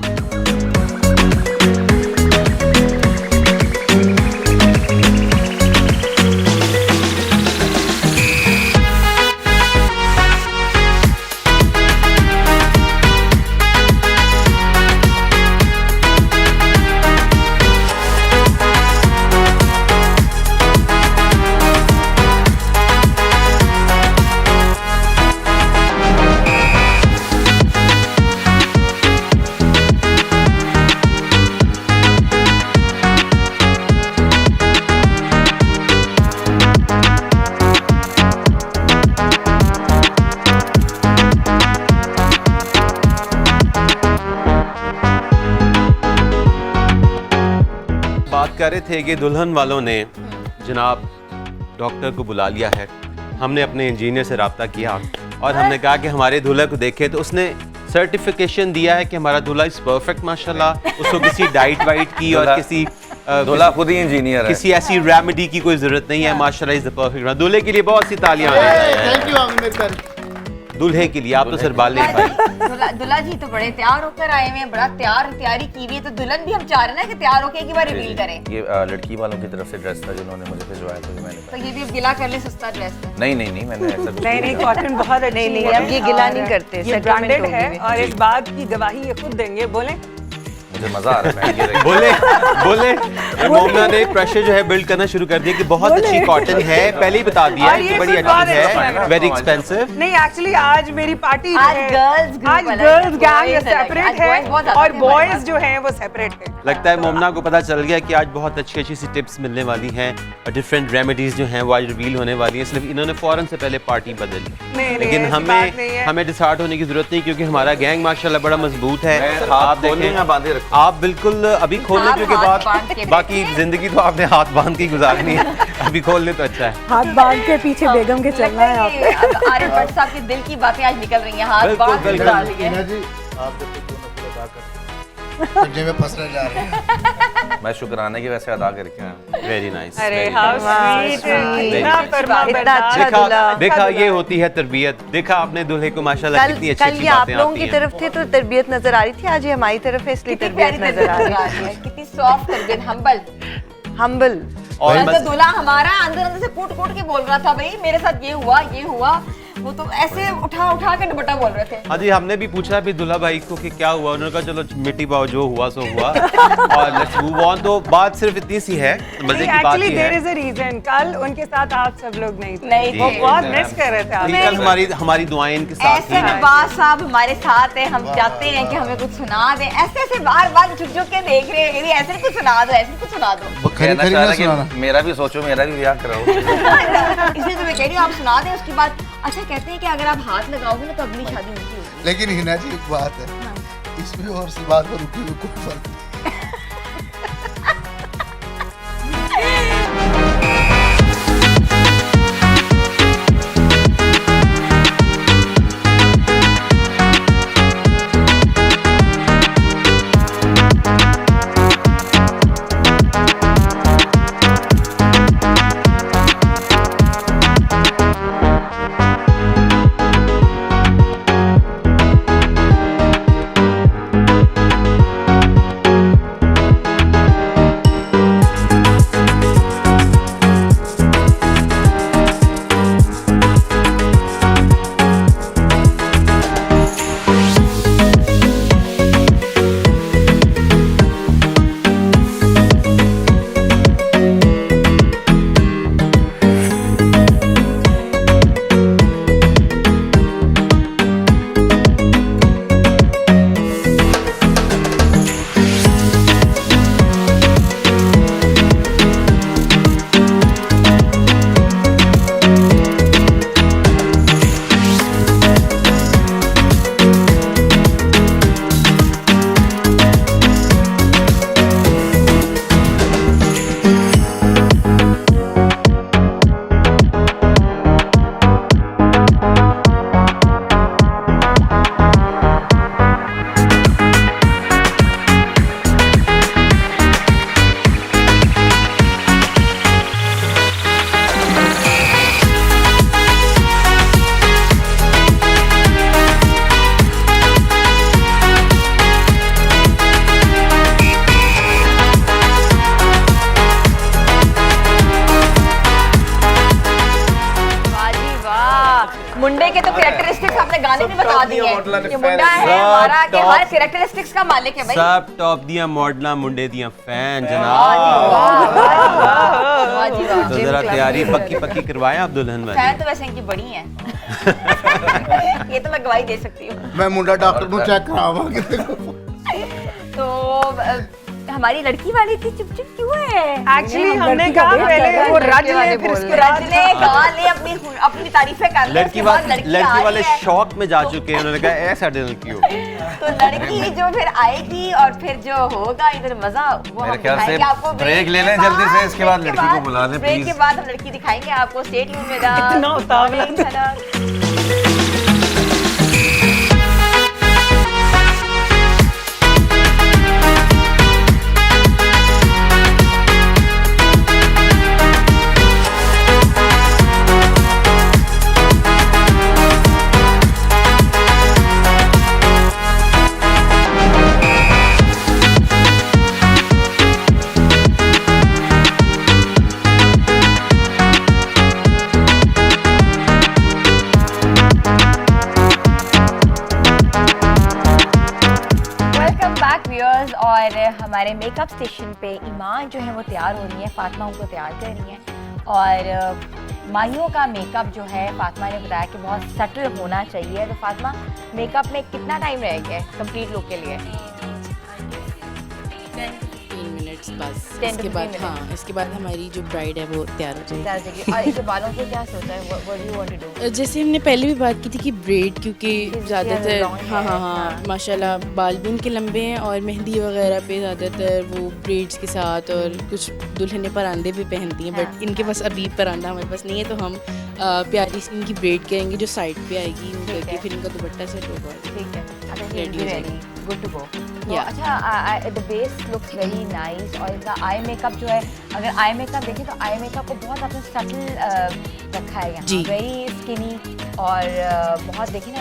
कह रहे थे कि दुल्हन वालों ने जनाब डॉक्टर को बुला लिया है। हमने अपने इंजीनियर से रब्ता किया और हमने कहा कि हमारे दूल्हे को देखे, तो उसने सर्टिफिकेशन दिया है कि हमारा दूल्हा इज परफेक्ट माशाल्लाह। उसको किसी डाइट वाइट की और किसी दूल्हा खुद ही इंजीनियर है, किसी ऐसी रेमेडी की कोई जरूरत नहीं है। माशाल्लाह इज द परफेक्ट। दूल्हे के लिए बहुत सी तालियां। Thank you Aamir. दूल्हे के लिए आप तो सर बाल नहीं भाई। दुल्हा जी तो बड़े तैयार होकर आए हुए हैं, बड़ा तैयारी की हुई है, तो दुल्हन भी हम चाह रहे हैं ना कि तैयार होकर एक बार रिवील करें। ये लड़की वालों की तरफ से ड्रेस था जिन्होंने मुझे भिजवाया, तो मैंने तो ये भी अब गिला कर ले, सस्ता ड्रेस है। नहीं मैंने ऐसा नहीं कॉटन बहुत अच्छी नहीं, है। अब ये गिला नहीं करते, ये settlement ब्रांडेड होगी है भी। और इस बात की गवाही ये खुद देंगे। बोले मुझे मजा आ रहा है। बोले मोमना ने प्रेशर जो है बिल्ड करना शुरू कर दिया कि बहुत अच्छी कॉटन है, पहले ही बता दिया और कि ये बड़ी फिर बहुत अच्छी अच्छा है, है। Very expensive. नहीं, एक्चुअली आज मेरी पार्टी आज girls group आज अलग गर्ल्स है, गैंग boys अलग है। सेपरेट आज है boys बहुत ज्यादा और थे हमारे बॉयज पास। जो हैं वो सेपरेट है। लगता है मोमना को पता चल गया कि आज बहुत अच्छी सी टिप्स मिलने वाली हैं और डिफरेंट रेमेडीज जो हैं वो आज रिवील होने वाली हैं, इसलिए इन्होंने फौरन से पहले पार्टी बदल ली। लेकिन ऐसी बात नहीं है। हमें डिसहार्ट होने की जरूरत नहीं, क्योंकि हमारा गैंग माशाल्लाह बड़ा मजबूत है। आप देखें, बांधे रखो। आप बिल्कुल अभी खोलने आप क्योंकि हाथ बांध के बाकी जिंदगी तो आपने हाथ बांध के गुजारनी है, अभी खोलने तो अच्छा है। हाथ बांध के पीछे बेगम के चलना है आपको। आर्यन भट्ट साहब के दिल की बातें आज निकल रही हैं, हाथ बिल्कुल, बांध के बिल्कुल। डाल दिए। हिना जी आप जब तक दोनों को अदा करते पंजे में फंसने जा रहे हैं। मैं शुक्राने की वैसे अदा करके आया। Very nice. अरे हाउ स्वीट, इतना फरमा इतना अच्छा दूल्हा। देखा ये होती है तरबियत। देखा आपने दूल्हे को माशाल्लाह कितनी अच्छी कल अच्छी ये आप बातें लोगों आती की हैं। तरफ थे तो तरबियत नजर आ रही थी, आज ये हमारी तरफ है इसलिए कितनी तरबियत प्यारी नजर आ रही तरबियत है, कितनी सॉफ्ट तरबियत, हम्बल। है। हम्बल। और कल तो बस दूल्हा हमारा अंदर से कूट के बोल रहा था, भाई मेरे साथ ये हुआ, वो तो ऐसे उठा के दुपट्टा बोल रहे थे। हाँ जी, हमने भी पूछा भी दुल्हा भाई को कि क्या हुआ, उन्होंने कहा चलो मिट्टी पाओ, जो हुआ सो हुआ और लेट्स मूव ऑन। तो बात सिर्फ इतनी सी है, मजे की बात एक्चुअली ये देयर है इज अ रीजन। कल उनके साथ आप सब लोग नहीं नहीं थे, वो थे। बहुत मिस कर रहे थे कि आप। कल हमारी दुआएं इनके साथ ऐसे थी। नवाज साहब हमारे साथ है, हम चाहते हैं कि हमें कुछ सुना दें, ऐसे बार झुक के देख रहे हैं, ऐसे कुछ सुना दो, ऐसे कुछ सुना दो। खरी खरी ना सुनाना। मेरा भी सोचो, मेरा भी ब्याह कराओ। इसलिए तो मैं कह रही हूँ आप सुना दें, उसके बाद अच्छा कहते हैं कि अगर आप हाथ लगाओगे ना तो अगली शादी उनकी होगी। लेकिन हिना जी एक बात है, इसमें और इस बात पर रुकी हुई कोई फर्क नहीं। मुंडे के तो कैरेक्टरिस्टिक्स आपने गाने में बता दिए हैं। ये मुंडा है सब हमारा कि top- हमारे कैरेक्टरिस्टिक्स का मालिक है भाई। सब टॉप दिया मॉडला मुंडे दिया फैन वाह जनाब। जी वाह। तो जरा तैयारी पक्की करवाएं आप दुल्हन वाली। फैन तो वैसे इनकी बड़ी है। ये तो मैं गवाही दे सकती हूँ। मैं मुंडा डॉक्टर को चेक करावांगी। तो हमारी लड़की वाली थी चुप क्यों है? एक्चुअली हमने कहा पहले वो रज ले, फिर उसके बाद रजने गा ले, अपनी तारीफें कर ले, उसके बाद लड़की आ वाले रही है। शौक में जा चुके हैं, उन्होंने कहा ऐसा डिनर क्यों। तो लड़की जो फिर आएगी और फिर जो होगा इधर मजा वो मेरे हम ख्याल से दिखाएंगे आपको ब्रेक ले लें जल्दी से, इसके बाद लड़की को बुला लें ब्रेक प्लीज। के बाद हम लड़की दिखाएंगे आपको। स्टे ट्यून में इतना उतावला। और हमारे मेकअप स्टेशन पे ईमान जो है वो तैयार हो रही है, फातिमा उनको तैयार कर रही हैं। और माहियों का मेकअप जो है फातिमा ने बताया कि बहुत सटल होना चाहिए। तो फातिमा, मेकअप में कितना टाइम रह गया है कंप्लीट लुक के लिए? 10 मिनट्स बस। 10 इसके to बाद 15 हाँ, इसके बाद हमारी जो ब्राइड है वो तैयार हो जाएगी। और इसके बालों को क्या सोचा है? What do you want to do? जैसे हमने पहले भी बात की थी कि ब्रेड, क्योंकि ज़्यादातर long हाँ है, हाँ हाँ माशाल्लाह बाल भी उनके लंबे हैं, और मेहंदी वगैरह पे ज़्यादातर वो ब्रेड्स के साथ, और कुछ दुल्हनें परांदे भी पहनती हैं, बट इनके पास अभी परांदा हमारे पास नहीं है, तो हम प्यारी सी इनकी ब्रेड करेंगे जो साइड पे आएगी, करके फिर इनका दुपट्टा सेट होगा। ठीक है, Ready हो जाएगी। Good to go. Yeah. अच्छा, the base looks very nice. और इनका आई मेकअप जो है, अगर आई मेकअप देखें तो आई मेकअप को बहुत आपने सटल रखा है यहाँ, वेरी स्किनी। और बहुत देखिए ना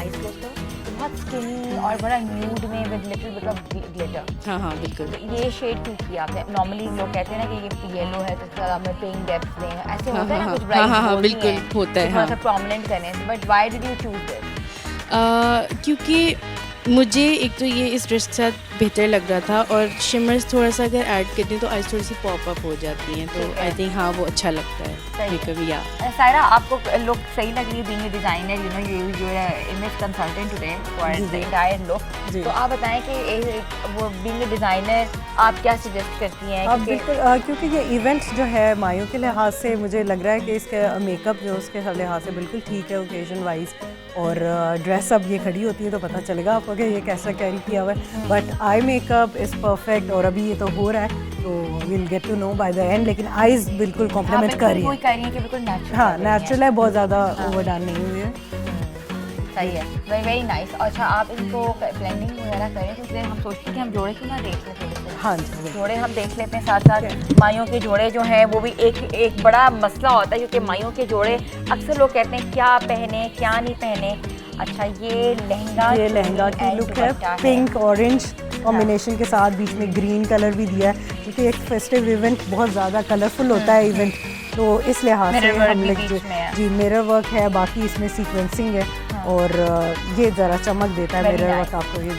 आईज क्लोज तो बहुत स्किनी और बड़ा न्यूड में with little bit of glitter. हाँ हाँ बिल्कुल। ये शेड क्यों किया आपने? नॉर्मली लोग कहते हैं ना कि ये येलो है तो थोड़ा हमें पिंक डेप्थ दें, ऐसे होता है ना कुछ ब्राइट। हाँ हाँ बिल्कुल होता है, थोड़ा सा प्रोमिनेंट करने से। But why did you choose this? क्योंकि मुझे एक तो ये इस ड्रेस के साथ बेहतर लग रहा था, और शिमर्स थोड़ा सा अगर ऐड करते हैं तो आइज थोड़ी सी पॉप अप हो जाती हैं, तो आई थिंक हाँ वो अच्छा लगता है कभी। या सायरा, आपको लुक सही लग रही है being a designer, you know you are image consultant today for the entire look. तो आप बताएं कि वो बीइंग अ डिजाइनर आप क्या सजेस्ट करती हैं? आप बिल्कुल, क्योंकि ये इवेंट जो है मायों के लिहाज से मुझे लग रहा है कि इसका मेकअप जो उसके लिहाज से बिल्कुल ठीक है ओकेजन वाइज, और ड्रेस अब ये खड़ी होती है तो पता चलेगा आपको कि ये कैसा कैरी किया हुआ है, but eye makeup is perfect. और अभी ये तो हो रहा है तो will get to know by the end, लेकिन आईज बिल्कुल कॉम्प्लीमेंट कर रही है। कि बिल्कुल नेचुरल। हाँ नेचुरल है, बहुत ज़्यादा ओवरडन नहीं हुई है। सही है, वेरी वेरी नाइस। अच्छा, आप इनको ब्लेंडिंग वगैरह करें तो इसलिए हम सोचते हैं कि हम जोड़े क्यों ना देख लें थोड़े से। हाँ जी, जोड़े हम देख लेते हैं साथ साथ। माइयों के जोड़े जो हैं वो भी एक बड़ा मसला होता है, क्योंकि माइयों के जोड़े अक्सर लोग कहते हैं क्या पहने क्या नहीं पहने। अच्छा, ये लहंगा की लुक है, पिंक ऑरेंज कॉम्बिनेशन के साथ, बीच में ग्रीन कलर भी दिया है, क्योंकि एक फेस्टिव इवेंट बहुत ज़्यादा कलरफुल होता है इवेंट, तो इस लिहाज से हम लोग जी मिरर वर्क है, बाकी इसमें सीक्वेंसिंग है, और ये ज़रा चमक देता है मिरर वर्क आपको। ये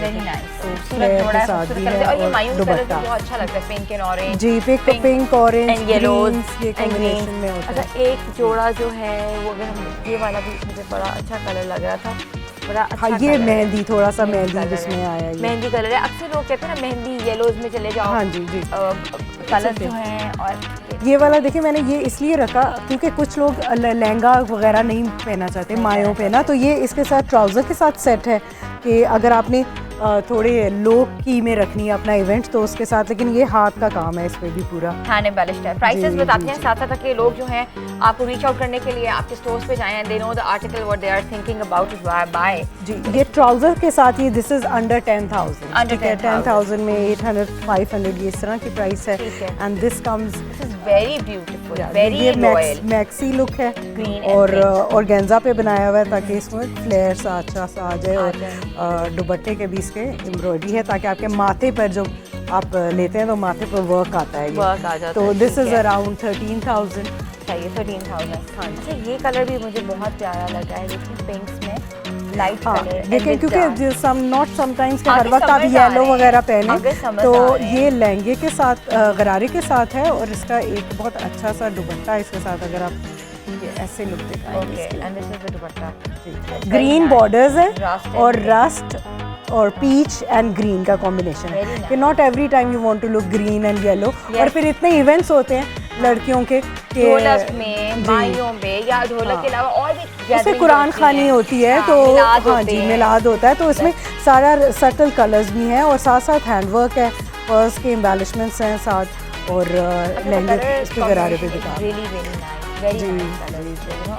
फ्लेयर के साथ भी है, और दुपट्टा अच्छा लगता है, पिंक एंड ऑरेंज। जी, पिंक ऑरेंज येलोज ये कॉम्बिनेशन में होता है। अच्छा, एक जोड़ा जो है वो अगर हम, ये वाला भी मुझे बड़ा अच्छा कलर लग रहा था, बड़ा अच्छा। हाँ, ये मेहंदी, थोड़ा सा मेहंदी जिसमें आया है, मेहंदी कलर है। अक्सर लोग कहते हैं ना मेहंदी येलोज में चले जाओ। हाँ जी जी, कलर जो हैं। और ये वाला देखिए मैंने ये इसलिए रखा क्योंकि कुछ लोग लहंगा वगैरह नहीं पहनना चाहते मायों पे ना, तो ये इसके साथ ट्राउज़र के साथ सेट है कि अगर आपने थोड़े लो की में रखनी है अपना इवेंट तो उसके साथ, लेकिन ये हाथ का काम है, इस पे भी पूरा हैंड एम्बेलिश्ड है। प्राइसेस बताते हैं साथ साथ कि लोग जो हैं आपको रीच आउट करने के लिए आपके स्टोर्स पे जाएं, they know the article what they are thinking about is buy. जी, ये ट्राउज़र के साथ ये दिस इज अंडर 10,000, ठीक है, 10,000 में 800 500 ये इस तरह की प्राइस है, and this comes very beautiful, very royal maxi look है, और ऑर्गेन्जा पे बनाया हुआ है ताकि इसमें फ्लेयर सा अच्छा सा आ जाए, और दुपट्टे के भी इसके एम्ब्रॉयडरी है ताकि आपके माथे पर जो आप लेते हैं तो माथे पर वर्क आता है, वर्क आ जाता तो दिस इज अराउंड 13,000। चाहिए 13,000। हाँ, ये कलर भी मुझे बहुत प्यारा लगा है, देखिए पिंक्स में लाइट कलर, देखिए क्योंकि समटाइम्स हर वक्त आप येलो वगैरह पहने, तो ये लहंगे के साथ गरारे के साथ है, और इसका एक बहुत अच्छा सा दुपट्टा इसके साथ अगर आप ऐसे लुक दिखाएंगे। ग्रीन बॉर्डर्स है और रस्ट और पीच एंड ग्रीन का कॉम्बिनेशन कि not every time you want to look green and yellow, और फिर इतने इवेंट्स होते हैं लड़कियों के ढोलक में, माइयों में, या ढोलक के अलावा और भी जैसे कुरान खानी होती है, तो हाँ जी मिलाद होता है, तो इसमें सारा सटल कलर्स भी हैं, और साथ साथ हैंडवर्क है, पर्स के एम्बेलिशमेंट्स हैं साथ, और लहंगे इसके गरारे पे दिखा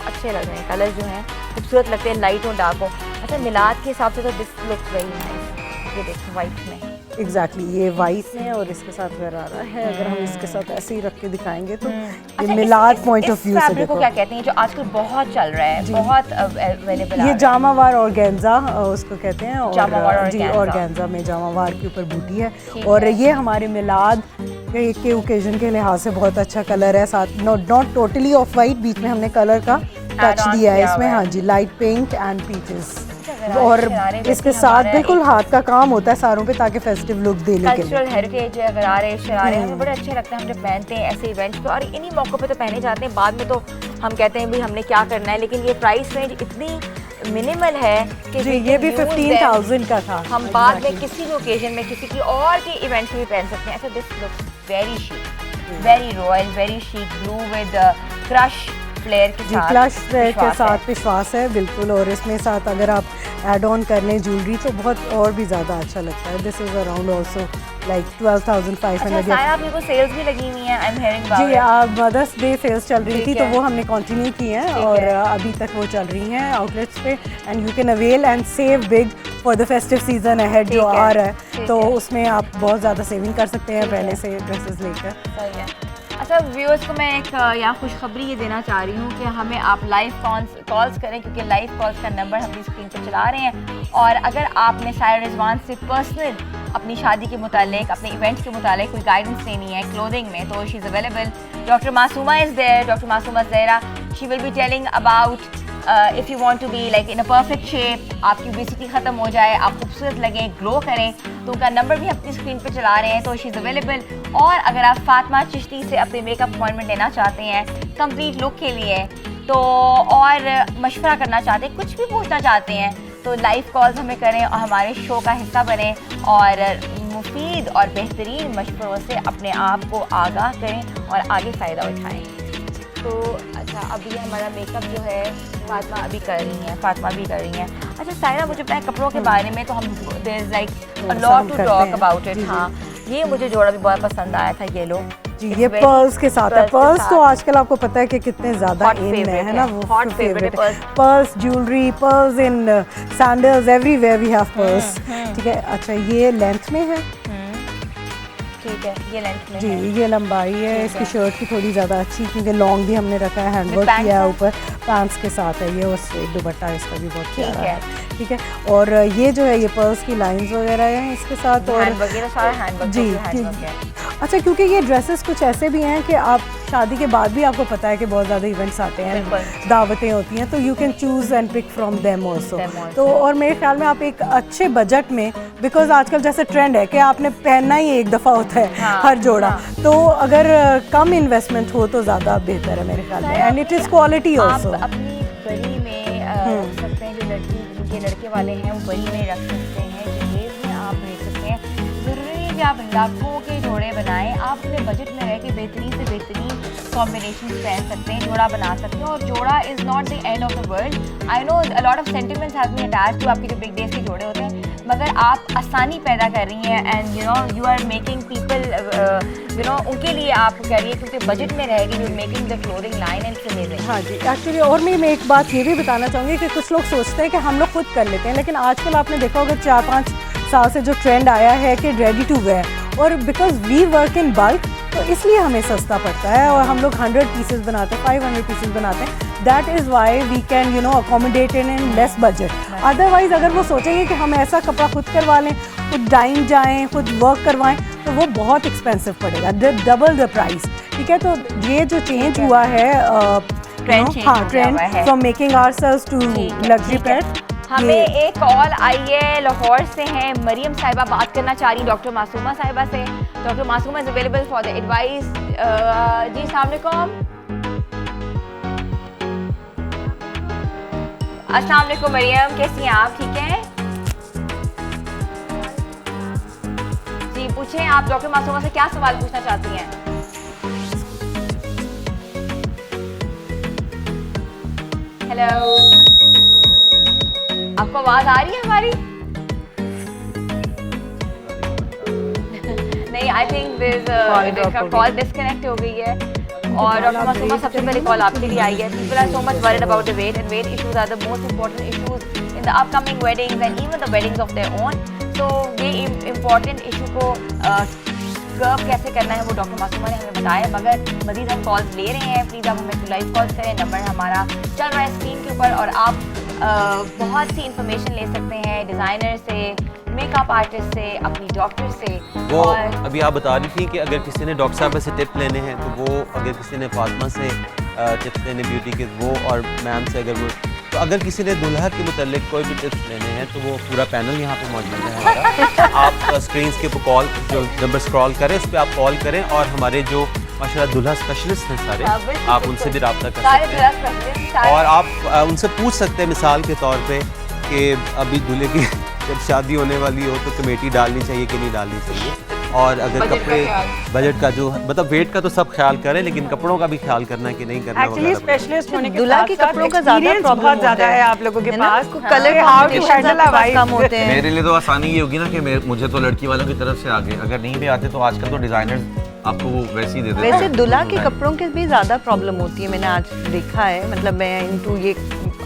अच्छे लग रहे हैं कलर जो हैं, खूबसूरत लगते हैं, लाइट और डार्क हो। अच्छा, मिलाद के हिसाब से तो दिस लुक वेरी नाइस, ये देखो वाइट में एग्जैक्टली ये वाइट है और इसके साथ गरारा है, अगर हम इसके साथ ऐसे ही रख के दिखाएंगे तो ये मिलाद पॉइंट ऑफ व्यू से देखो। क्या कहते हैं जो आजकल बहुत चल रहा है, बहुत अवेलेबल है, ये जामावार ऑर्गेन्जा उसको कहते हैं, और जी ऑर्गेन्जा में जामावार के ऊपर बूटी है, और ये हमारे मिलाद के ओकेजन के लिहाज से बहुत अच्छा कलर है, साथ नॉट टोटली ऑफ वाइट, बीच में हमने कलर का टच दिया है इसमें, हाँ जी, लाइट पिंक एंड पीचेस। और इसके साथ बिल्कुल हाथ का काम होता है सारों पे ताकि फेस्टिव लुक देने के लिए। कल्चरल हेरिटेज है, गरारे शरारे हमें बड़े अच्छे लगते हैं, हम जब पहनते हैं ऐसे इवेंट्स पे, और इन्हीं मौक़ों पे तो पहने जाते हैं। बाद में तो हम कहते हैं भाई हमने क्या करना है, लेकिन ये प्राइस रेंज इतनी मिनिमल है कि जी ये भी 15,000 का था। हम बाद में किसी भी ओकेजन में किसी की और के इवेंट्स में भी पहन सकते हैं। ऐसा this looks very chic, very royal, very chic, blue with crush flare के साथ, क्लच फ्लेयर के साथ विश्वास है बिल्कुल। और इसमें साथ अगर आप ऐड ऑन कर लें ज्वेलरी तो बहुत और भी ज़्यादा अच्छा लगता है। This is around also like 12,500। सारा आपके को सेल्स भी लगी हुई हैं, आई एम हियरिंग अबाउट। जी मदर्स डे सेल्स चल रही थी तो वो हमने कंटिन्यू की हैं और अभी तक वो चल रही हैं आउटलेट्स पे। And you can avail and save big for the festive season ahead जो आ रहा है, तो उसमें आप बहुत ज़्यादा सेविंग कर सकते हैं पहले से ड्रेसेस लेकर। सही है। अच्छा व्यूअर्स को मैं एक यहाँ खुशखबरी ये देना चाह रही हूँ कि हमें आप लाइव कॉल्स करें, क्योंकि लाइव कॉल्स का नंबर हम अपनी स्क्रीन पर चला रहे हैं। और अगर आपने सायरा रिजवान से पर्सनल अपनी शादी के मुतालिक, अपने इवेंट्स के मुतालिक कोई गाइडेंस लेनी है क्लोथिंग में, तो she is available. Doctor Masooma is there, doctor Masooma Zahra, she will be telling about if you want to be like in a perfect shape, आपकी ओबेसिटी ख़त्म हो जाए, आप खूबसूरत लगें, ग्लो करें, तो उनका नंबर भी अपनी स्क्रीन पे चला रहे हैं, तो शी इज़ अवेलेबल। और अगर आप फातिमा चिश्ती से अपने मेकअप अपॉइंटमेंट लेना चाहते हैं कंप्लीट लुक के लिए, तो और मशवरा करना चाहते हैं, कुछ भी पूछना चाहते हैं, तो लाइव कॉल्स हमें करें और हमारे शो का हिस्सा बनें और मुफीद और बेहतरीन मशवरों से अपने आप को आगाह करें और आगे फ़ायदा उठाएँ। तो अच्छा अभी हमारा मेकअप जो है फातिमा अभी कर रही हैं, फातिमा भी कर रही हैं। अच्छा सायरा, मुझे अपने कपड़ों के बारे में तो हम there is like a lot to talk about it. हाँ, ये मुझे जोड़ा भी बहुत पसंद आया था, येलो जी, ये पर्ल्स के साथ है। पर्ल्स तो आजकल आपको पता है कि कितने ज़्यादा इन है ना, वो हॉट फेवरेट है pearls, jewellery, pearls in sandals, everywhere we have pearls. ठीक है। अच्छा ये लेंथ में है, ठीक है, ये लेंथ में जी है। ये लंबाई है इसकी शर्ट की थोड़ी ज़्यादा अच्छी, क्योंकि लॉन्ग भी हमने रखा है, हैंडवर्क किया है ऊपर, पैंट्स के साथ है ये, और स्ट्रेट दुपट्टा इसका भी बहुत प्यारा है। ठीक है। और ये जो है ये पर्ल्स की लाइंस वगैरह हैं इसके साथ, और जी अच्छा, क्योंकि ये ड्रेसेस कुछ ऐसे भी हैं कि आप शादी के बाद भी आपको पता है कि बहुत ज़्यादा इवेंट्स आते हैं, दावतें होती हैं, तो you can choose and pick from them also. तो और मेरे ख्याल में आप एक अच्छे बजट में, बिकॉज आजकल जैसे ट्रेंड है कि आपने पहनना ही एक दफ़ा होता है हर जोड़ा, तो अगर कम इन्वेस्टमेंट हो तो ज़्यादा बेहतर है मेरे ख्याल में, and it is quality also. अपनी बड़ी में रख सकते हैं, जो लड़की जिनके लड़के वाले हैं वो बड़ी में रख सकते हैं, जहेज में आप ले सकते हैं। ज़रूरी नहीं कि आप लाखों के जोड़े बनाएं, आप अपने बजट में रह के बेहतरीन से बेहतरीन कॉम्बिनेशन पहन सकते हैं, जोड़ा बना सकते हैं। और जोड़ा is not the end of the world. I know a lot of sentiments have been attached to आपके जो बिग डेज के जोड़े होते हैं, मगर आप आसानी पैदा कर रही हैं and you know you are making people you know उनके लिए आप कह रही है, क्योंकि बजट में रहेगी, you are making the clothing line and it's amazing. हाँ जी, एक्चुअली और मैं एक बात ये भी बताना चाहूँगी कि कुछ लोग सोचते हैं कि हम लोग खुद कर लेते हैं, लेकिन आजकल आपने देखा होगा 4-5 साल से जो ट्रेंड आया है कि रेडी टू वेयर, और because we work in bulk तो इसलिए हमें सस्ता पड़ता है, और हम लोग 100 पीसेस बनाते हैं, 500 पीसेस बनाते हैं। That is why we can you know accommodate in less budget. Otherwise अगर वो सोचेंगे कि हम ऐसा कपड़ा खुद करवा लें, खुद डाइन जाएँ, खुद वर्क करवाएं, तो वो बहुत एक्सपेंसिव पड़ेगा, डबल द प्राइस। ठीक है। तो ये जो चेंज हुआ है trend from making ourselves to luxury pet. हमें एक कॉल आई है लाहौर से, हैं मरियम साहिबा बात करना चाह रही डॉक्टर मासूमा साहिबा से। Doctor Masooma is available for the advice. जी अस्सलाम वालेकुम। अस्सलाम वालेकुम मरियम, कैसी हैं आप? ठीक हैं जी, पूछें आप डॉक्टर मासूमा से क्या सवाल पूछना चाहती हैं? हेलो, आपको आवाज आ रही है हमारी? नहीं, I think their call disconnect हो गई है। और डॉक्टर मासूमा सबसे पहले कॉल आपके लिए आई है। People are so much worried about the weight, and weight issues are the most important issues in the upcoming weddings and even the weddings of their own. तो ये इम्पॉर्टेंट इशू को curve कैसे करना है वो डॉक्टर मासूमा ने हमें बताया, मगर मज़ीद हम कॉल्स ले रहे हैं। प्लीज़ आप हमें लाइव कॉल्स करें, नंबर हमारा चल रहा है स्क्रीन के ऊपर, और आप बहुत सी इंफॉर्मेशन ले सकते हैं डिज़ाइनर से, मेकअप आर्टिस्ट से, अपनी डॉक्टर से। वो और अभी आप बता रही थी कि अगर किसी ने डॉक्टर साहब से टिप लेने हैं, तो वो अगर किसी ने फातिमा से टिप्स लेने ब्यूटी के, वो और मैम से अगर वो तो अगर किसी ने दुल्हा के मुतालिक कोई भी टिप्स लेने हैं तो वो पूरा पैनल यहाँ पे मौजूद है हमारा। आप स्क्रीन के ऊपर कॉल जो नंबर स्क्रॉल करें उस पर आप कॉल करें और हमारे जो माशाल्लाह दुल्हा स्पेशलिस्ट हैं सारे, आप उनसे भी रब्ता कर सकते हैं और आप उनसे पूछ सकते हैं मिसाल के तौर पे कि अभी दूल्हे की जब शादी होने वाली हो तो कमेटी डालनी चाहिए कि नहीं डालनी चाहिए, और अगर कपड़े बजट का जो मतलब वेट का तो सब ख्याल करें लेकिन कपड़ों का भी ख्याल करना है कि नहीं करना। एक्चुअली स्पेशलिस्ट होने के दूल्हा के कपड़ों का ज्यादा प्रॉब्लम बहुत ज्यादा है आप लोगों के पास, कलर कम होते हैं। मेरे लिए तो आसानी ये होगी ना कि मुझे तो लड़की वालों की तरफ से आगे, अगर नहीं भी आते तो आजकल तो डिजाइनर्स आपको वो वैसे ही दे देते हैं। वैसे दूल्हा के कपड़ों के भी ज्यादा प्रॉब्लम होती है, मैंने आज देखा है। मतलब मैं इनटू ये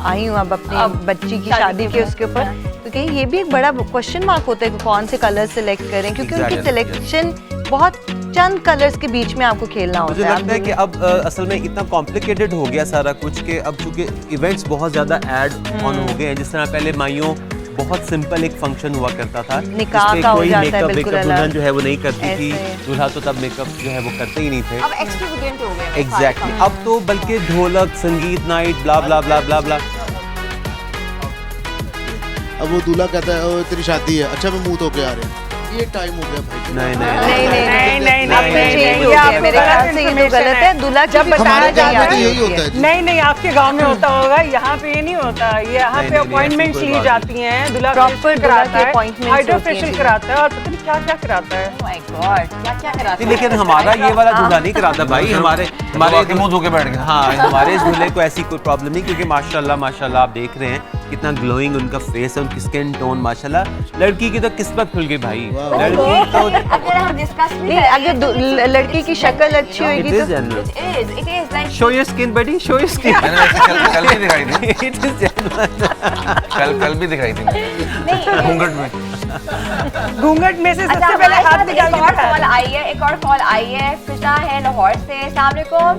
आई हूँ अब अपनी बच्ची की शादी के उसके ऊपर, तो कि ये भी एक बड़ा क्वेश्चन मार्क होता है कि कौन से कलर सेलेक्ट करें, क्योंकि उनकी सिलेक्शन बहुत चंद कलर्स के बीच में आपको खेलना होता है। मुझे लगता है कि अब असल में इतना कॉम्प्लिकेटेड हो गया सारा कुछ कि अब चूंकि इवेंट्स बहुत ज्यादा ऐड ऑन हो गए हैं। जिस तरह पहले माइयों बहुत सिंपल एक फंक्शन हुआ करता था, निकाह का हो जाता है बिल्कुल अलग, दुल्हन जो है वो नहीं करती थी, दूल्हा तो तब मेकअप जो है वो करते ही नहीं थे। अब एक्सट्रावेगेंट हो गए। एग्जैक्टली, अब तो बल्कि ढोलक, संगीत नाइट, ब्ला ब्ला ब्ला ब्ला ब्ला। अब वो दूल्हा कहता है "ओ, तेरी शादी है, अच्छा मैं मुंह धो के आ रहे हैं, ये टाइम हो गया भाई। नहीं, मेरे ख्याल से ये तो गलत है। दूल्हा जब बताया जाता है यही होता है। नहीं आपके गांव में होता होगा, यहाँ पे ये नहीं होता। यहाँ पे अपॉइंटमेंट्स ली जाती हैं, दूल्हा प्रॉपर कराता है, अपॉइंटमेंट हाइड्रो फेशियल कराता है और पता नहीं क्या क्या कराता है। माय गॉड, क्या कराता है। लेकिन हमारा ये वाला दूल्हा नहीं कराता भाई, हमारे मुंह धो के बैठ गए। हाँ, हमारे इस दूल्हे को ऐसी कोई प्रॉब्लम नहीं, क्योंकि माशाल्लाह माशाल्लाह आप देख रहे हैं कितना ग्लोइंग उनका फेस है, उनकी स्किन टोन माशाल्लाह। लड़की की तो किस्मत खुल गई भाई, लड़की तो अगर हम डिस्कस नहीं, अगर लड़की की शक्ल अच्छी होगी तो it is like show your skin buddy, show your skin. मैंने वैसे कल भी दिखाई थी, इट इज जेन्युइन। कल भी दिखाई थी घूंघट में। घूंघट में से अच्छा, सबसे पहले हाथ निकाल के एक और दिखाया। कॉल आई है, एक और कॉल आई है। फिजा है लाहौर से। अस्सलाम वालेकुम।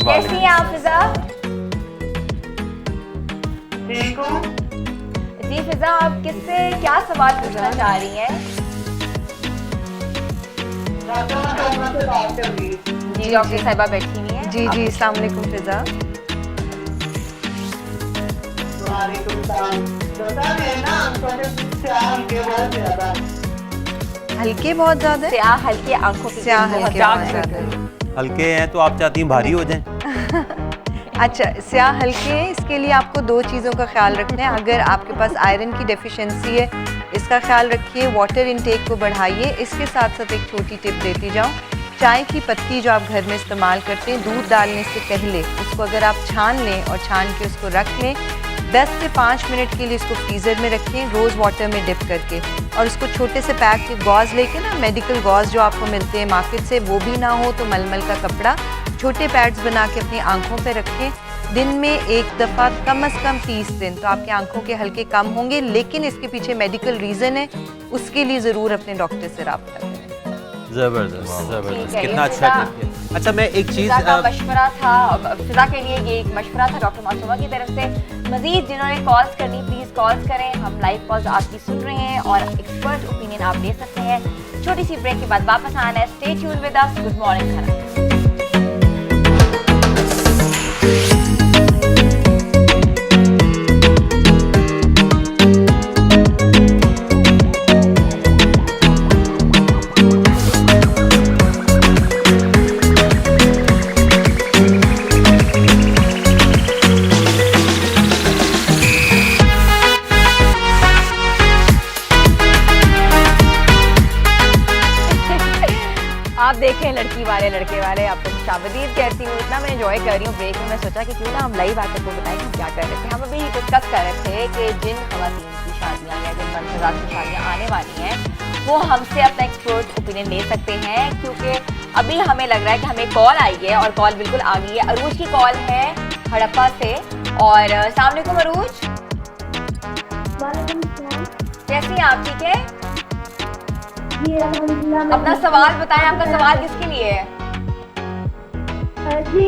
कैसी हैं आप फिजा? जी फिजा, आप किससे क्या सवाल पूछना चाह रही हैं? जी डॉक्टर साहिबा बैठी हुई हैं। जी जी, अस्सलाम वालेकुम फिजा। हल्के बहुत ज्यादा है, स्याह हल्के आंखों के स्याह बहुत हल्के ज्यादा बहुत है। ज्यादा है। हल्के हैं तो आप चाहती हैं भारी हो जाएं। अच्छा, स्याह हल्के हैं, इसके लिए आपको दो चीज़ों का ख्याल रखना है। अगर आपके पास आयरन की डेफिशिएंसी है, इसका ख्याल रखिए। वाटर इनटेक को बढ़ाइए। इसके साथ साथ एक छोटी टिप देती जाऊँ, चाय की पत्ती जो आप घर में इस्तेमाल करते हैं, दूध डालने से पहले उसको अगर आप छान लें और छान के उसको रख लें, 10 से 5 मिनट के लिए इसको फ्रीज़र में रखें रोज़ वाटर में डिप करके, और उसको छोटे से पैक के गॉज लेके ना, मेडिकल गॉज जो आपको मिलते हैं मार्केट से, वो भी ना हो तो मलमल का कपड़ा, छोटे पैड्स बना के अपनी आंखों पे रखें। दिन में एक दफ़ा कम से कम 30 दिन, तो आपकी आंखों के हल्के कम होंगे। लेकिन इसके पीछे मेडिकल रीज़न है, उसके लिए ज़रूर अपने डॉक्टर से रब्ता करें। जबरदस्त जबरदस्त, ठीक है, कितना ये अच्छा फिजा- टिप है। अच्छा, मैं एक चीज फिजा का मशवरा था, फिजा के लिए ये एक मशवरा था डॉक्टर मासूमा की तरफ से। मजीद जिन्होंने कॉल्स करनी प्लीज कॉल्स करें, हम लाइव कॉल्स आपकी सुन रहे हैं और एक्सपर्ट ओपिनियन आप ले सकते हैं। छोटी सी ब्रेक के बाद वापस आना है। Stay tuned with us. Good morning धनक। आप देखें लड़की वाले लड़के वाले, आपको खुशामदीद कहती हूँ। इतना मैं एंजॉय कर रही हूँ ब्रेक में। मैं सोचा कि क्यों ना हम लाइव आकर को बताएं कि क्या कर रहे थे। हम अभी डिस्कस कर रहे थे कि जिन खवातीन की शादियाँ या जिन मर्द की शादियाँ आने वाली हैं, वो हमसे अपना एक्सपर्ट ओपिनियन ले सकते हैं, क्योंकि अभी हमें लग रहा है कि हमें कॉल आई है और कॉल बिल्कुल आ गई है। अरूज की कॉल है हड़प्पा से। और अस्सलाम वालेकुम अरूज, कैसी हैं आप? ठीक है, अपना सवाल बताएं। आपका सवाल किसके लिए है? जी,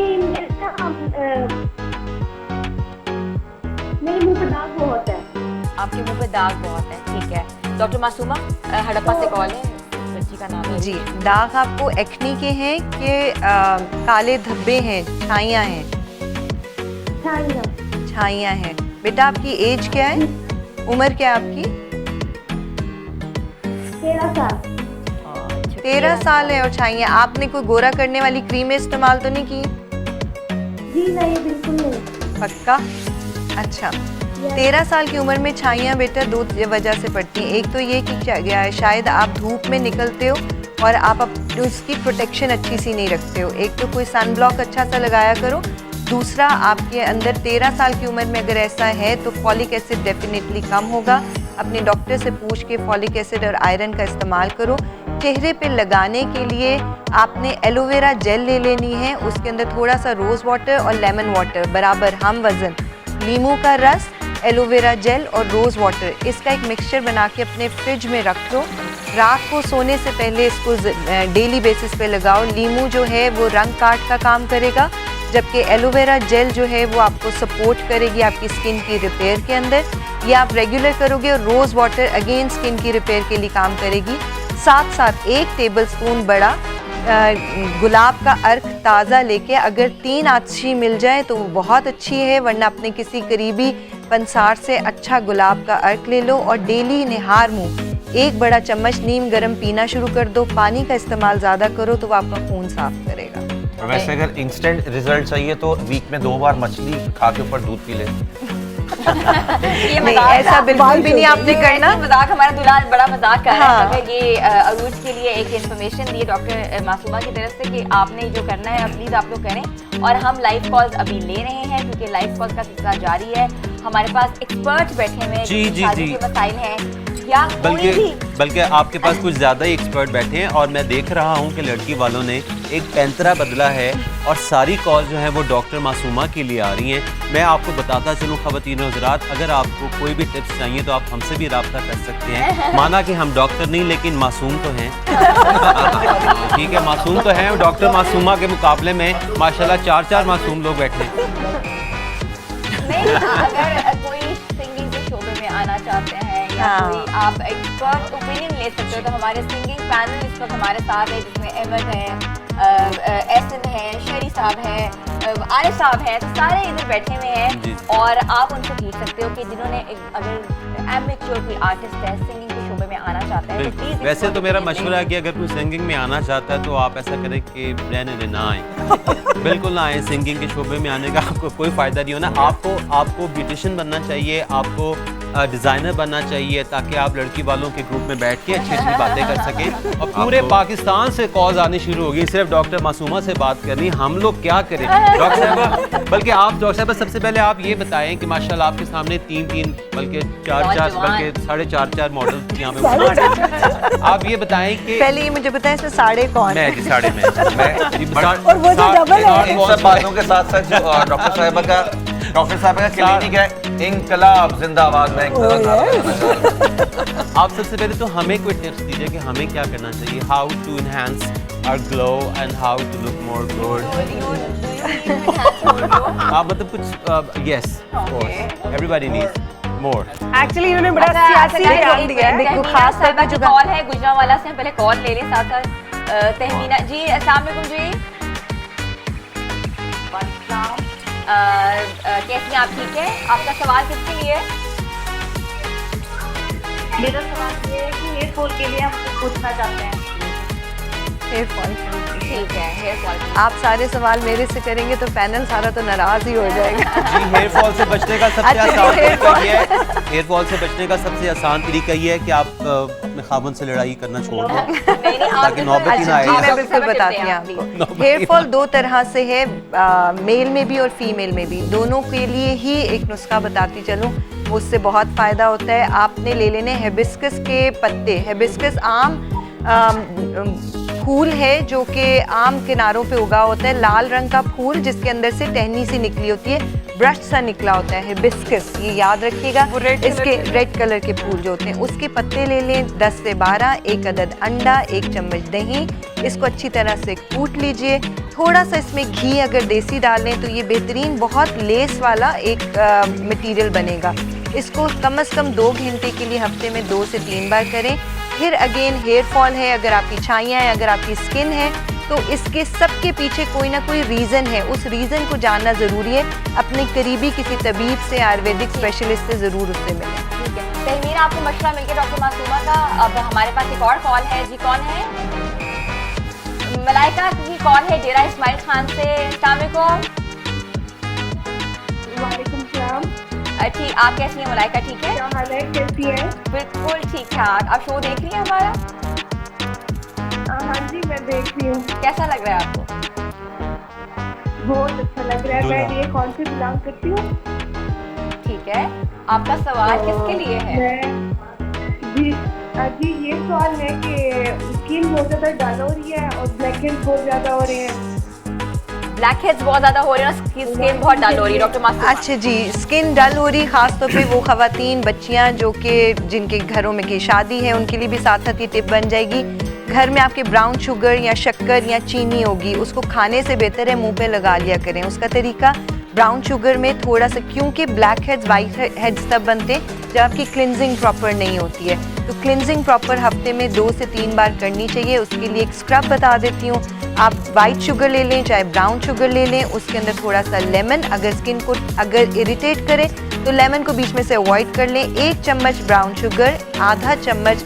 मेरे मुंह पे दाग बहुत है। आपके मुंह पे दाग बहुत है, ठीक है। डॉक्टर मासूमा हड़प्पा से कॉल है, बच्ची का नाम है जी। दाग आपको एक्नी के हैं कि काले धब्बे हैं, छाइयाँ हैं? छाइयाँ हैं। बेटा आपकी एज क्या है, उम्र क्या है आपकी? 13 साल है और छाइयाँ। आपने कोई गोरा करने वाली क्रीम इस्तेमाल तो नहीं की? जी नहीं, बिल्कुल नहीं। पक्का? अच्छा। 13 साल की उम्र में छाइयाँ बेटा दो वजह से पड़ती हैं। एक तो ये कि क्या गया है, शायद आप धूप में निकलते हो और आप उसकी प्रोटेक्शन अच्छी सी नहीं रखते हो। एक तो कोई सन ब्लॉक अच्छा सा लगाया करो, दूसरा आपके अंदर 13 साल की उम्र में अगर ऐसा है तो फॉलिक एसिड डेफिनेटली कम होगा। अपने डॉक्टर से पूछ के फॉलिक एसिड और आयरन का इस्तेमाल करो। चेहरे पे लगाने के लिए आपने एलोवेरा जेल ले लेनी है, उसके अंदर थोड़ा सा रोज़ वाटर और लेमन वाटर बराबर हम वज़न, नींबू का रस, एलोवेरा जेल और रोज़ वाटर, इसका एक मिक्सचर बना के अपने फ्रिज में रख दो। रात को सोने से पहले इसको डेली बेसिस पे लगाओ। नींबू जो है वो रंग काट का काम करेगा, जबकि एलोवेरा जेल जो है वो आपको सपोर्ट करेगी आपकी स्किन की रिपेयर के अंदर। ये आप रेगुलर करोगे और रोज़ वाटर अगेन स्किन की रिपेयर के लिए काम करेगी। साथ साथ 1 टेबलस्पून बड़ा गुलाब का अर्क ताज़ा लेके अगर 3 आछी मिल जाए तो वो बहुत अच्छी है, वरना अपने किसी करीबी पंसार से अच्छा गुलाब का अर्क ले लो और डेली निहार मुँह 1 बड़ा चम्मच नीम गर्म पीना शुरू कर दो। पानी का इस्तेमाल ज़्यादा करो तो वो आपका खून साफ करेगा। वैसे अगर इंस्टेंट रिजल्ट चाहिए तो वीक में 2 बार मछली खा के ऊपर दूध पी ले। ये नहीं, ऐसा बिल्कुल भी नहीं आपने करना। मजाक, हमारा दूल्हा बड़ा मजाक कर रहा है। हाँ। तो ये अरूज के लिए एक इन्फॉर्मेशन दी डॉक्टर मासूमा की तरफ से कि आपने जो करना है प्लीज आप लोग करें। और हम लाइव कॉल्स अभी ले रहे हैं क्योंकि लाइव कॉल का सिलसिला जारी है। हमारे पास एक्सपर्ट बैठे हुए हैं, शादी के मसाइल हैं या कोई भी, बल्कि आपके पास कुछ ज़्यादा ही एक्सपर्ट बैठे हैं। और मैं देख रहा हूं कि लड़की वालों ने एक पैंतरा बदला है और सारी कॉल जो है वो डॉक्टर मासूमा के लिए आ रही हैं। मैं आपको बताता चलूँ ख़वातीन और हज़रात, अगर आपको कोई भी टिप्स चाहिए तो आप हमसे भी रब्ता कर सकते हैं। माना कि हम डॉक्टर नहीं लेकिन मासूम तो हैं। ठीक है, मासूम तो हैं। डॉक्टर मासूमा के मुकाबले में माशाल्लाह 4 मासूम लोग बैठे हैं। नहीं, अगर कोई सिंगिंग के शोबे में आना चाहते हैं या कोई आप एक्सपर्ट ओपिनियन ले सकते हो तो हमारे सिंगिंग पैनल इस वक्त हमारे साथ है, जिसमें अहमद है, एहसन है, शरी साहब है, आरिफ साहब है, तो सारे इधर बैठे हुए हैं और आप उनसे पूछ सकते हो कि जिन्होंने अगर एमेच्योर कोई आर्टिस्ट है सिंगिंग के शोबे में आना चाहता है तो प्लीज। वैसे तो मेरा मशवरा है कि अगर कोई सिंगिंग में आना चाहता है तो आप ऐसा करें कि रहने ना आए, बिल्कुल ना आए। सिंगिंग के शोबे में आने का आपको कोई फ़ायदा नहीं होना। आपको ब्यूटिशियन बनना चाहिए, आपको डिज़ाइनर बनना चाहिए ताकि आप लड़की वालों के ग्रुप में बैठ के अच्छी अच्छी बातें कर सकें। और पूरे पाकिस्तान से कॉल्स आनी शुरू होगी सिर्फ डॉक्टर मासूमा से बात करनी। हम लोग क्या करें डॉक्टर साहब? बल्कि आप डॉक्टर साहब सबसे पहले आप ये बताएं कि माशाल्लाह आपके सामने 3 बल्कि 4 बल्कि 4.5 मॉडल यहाँ पे। आप ये बताएं कि पहले ये मुझे बताएं इसमें साढ़े कौन? मैं जी साढ़े में और वो जो डबल है। इन सब बातों के साथ साथ जो डॉक्टर साहब का क्लिनिक है इंकलाब जिंदाबाद में आप सबसे पहले तो हमें कोई टिप्स दीजिए कि हमें क्या करना चाहिए, how to enhance our glow and how to look more good. आप मतलब कुछ yes everybody needs more. Actually इन्होंने बड़ा सियासी ध्यान दिया है। देखो खास तौर पर जो कॉल है गुजरांवाला से, हम पहले कॉल ले लें। साथ साथ तहमीना जी, अस्सलाम वालेकुम जी। कैसी हैं आप? ठीक है। आपका सवाल किसके लिए है? मेरा सवाल ये है कि हेयर फॉल के लिए हम पूछना चाहते हैं। हेयर फॉल, ठीक है, हेयर फॉल। आप सारे सवाल मेरे से करेंगे तो पैनल सारा तो नाराज ही हो जाएगा। जी, हेयर फॉल से बचने का सबसे आसान तरीका ये है, हेयर फॉल से बचने का सबसे आसान तरीका ये है कि आप अपने खाबन से लड़ाई करना छोड़ दो ताकि नौबत ही ना आए। मैं बिल्कुल बताती हूँ आपको। हेयर फॉल 2 तरह से है, मेल में भी और फीमेल में भी। दोनों के लिए ही एक नुस्खा बताती चलूँ, उससे बहुत फ़ायदा होता है। आपने ले लेने हिबिस्कस के पत्ते। हिबिस्कस आम फूल है जो कि आम किनारों पे उगा होता है, लाल रंग का फूल जिसके अंदर से टहनी सी निकली होती है, ब्रश सा निकला होता है हिबिस्कस, ये याद रखिएगा। इसके रेड कलर के फूल जो होते हैं उसके पत्ते ले लें 10 से 12, 1 अदद अंडा, 1 चम्मच दही, इसको अच्छी तरह से कूट लीजिए। थोड़ा सा इसमें घी अगर देसी डालें तो ये बेहतरीन बहुत लेस वाला एक मटेरियल बनेगा। इसको कम से कम 2 घंटे के लिए हफ्ते में 2 से 3 बार करें। फिर अगेन हेयर फॉल है, अगर आपकी छाइयाँ हैं, अगर आपकी स्किन है तो इसके सबके पीछे कोई ना कोई रीज़न है, उस रीज़न को जानना ज़रूरी है। अपने करीबी किसी तबीब से, आयुर्वेदिक स्पेशलिस्ट से ज़रूर उससे मिलें। ठीक है, तहमीना आपको मशवरा मिल गया डॉक्टर मासूमा का। अब हमारे पास एक और कॉल है जी, कौन है? मलाइका की कॉल है डेरा इस्माइल खान से। अस्सलाम वालेकुम सलाम। ठीक, आप कैसी हैं मलाइका? ठीक है, क्या हाल है, कैसी है? बिल्कुल ठीक ठाक। आप शो देख रही हैं हमारा? हाँ जी, मैं देख रही हूँ। कैसा लग रहा है आपको? बहुत अच्छा लग रहा है। मैं ये कौन से बिलोंग करती हूँ? ठीक है, आपका सवाल किसके लिए है? जी ये सवाल है कि स्किन बहुत ज़्यादा डल हो रही है और ब्लैक हेड्स बहुत ज़्यादा हो रहे हैं। ब्लैक हेड्स बहुत ज़्यादा हो रहे हैं और स्किन बहुत डल हो रही है डॉक्टर मासूमा। अच्छा जी, स्किन डल हो रही, ख़ास तौर पे वो ख़वातीन, बच्चियाँ जो कि जिनके घरों में की शादी है, उनके लिए भी साथ साथ ये टिप बन जाएगी। घर में आपके ब्राउन शुगर या शक्कर या चीनी होगी, उसको खाने से बेहतर है मुंह पे लगा लिया करें। उसका तरीका, ब्राउन शुगर में थोड़ा सा, क्योंकि ब्लैक हेड्स वाइट हेड्स तब बनते हैं जब आपकी क्लिनजिंग प्रॉपर नहीं होती है, तो क्लिनजिंग प्रॉपर हफ्ते में 2 से 3 बार करनी चाहिए। उसके लिए एक स्क्रब बता देती हूँ। आप वाइट शुगर ले लें चाहे ब्राउन शुगर ले लें, उसके अंदर थोड़ा सा लेमन, अगर स्किन को अगर इरिटेट करे तो लेमन को बीच में से अवॉइड कर लें। 1 चम्मच ब्राउन शुगर, आधा चम्मच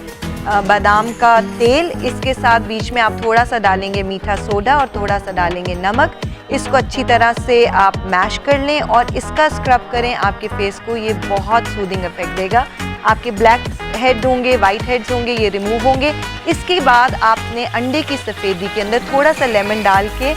बादाम का तेल, इसके साथ बीच में आप थोड़ा सा डालेंगे मीठा सोडा और थोड़ा सा डालेंगे नमक। इसको अच्छी तरह से आप मैश कर लें और इसका स्क्रब करें आपके फेस को। ये बहुत सूदिंग इफेक्ट देगा। आपके ब्लैक हेड होंगे, वाइट हेड्स होंगे, ये रिमूव होंगे। इसके बाद आपने अंडे की सफ़ेदी के अंदर थोड़ा सा लेमन डाल के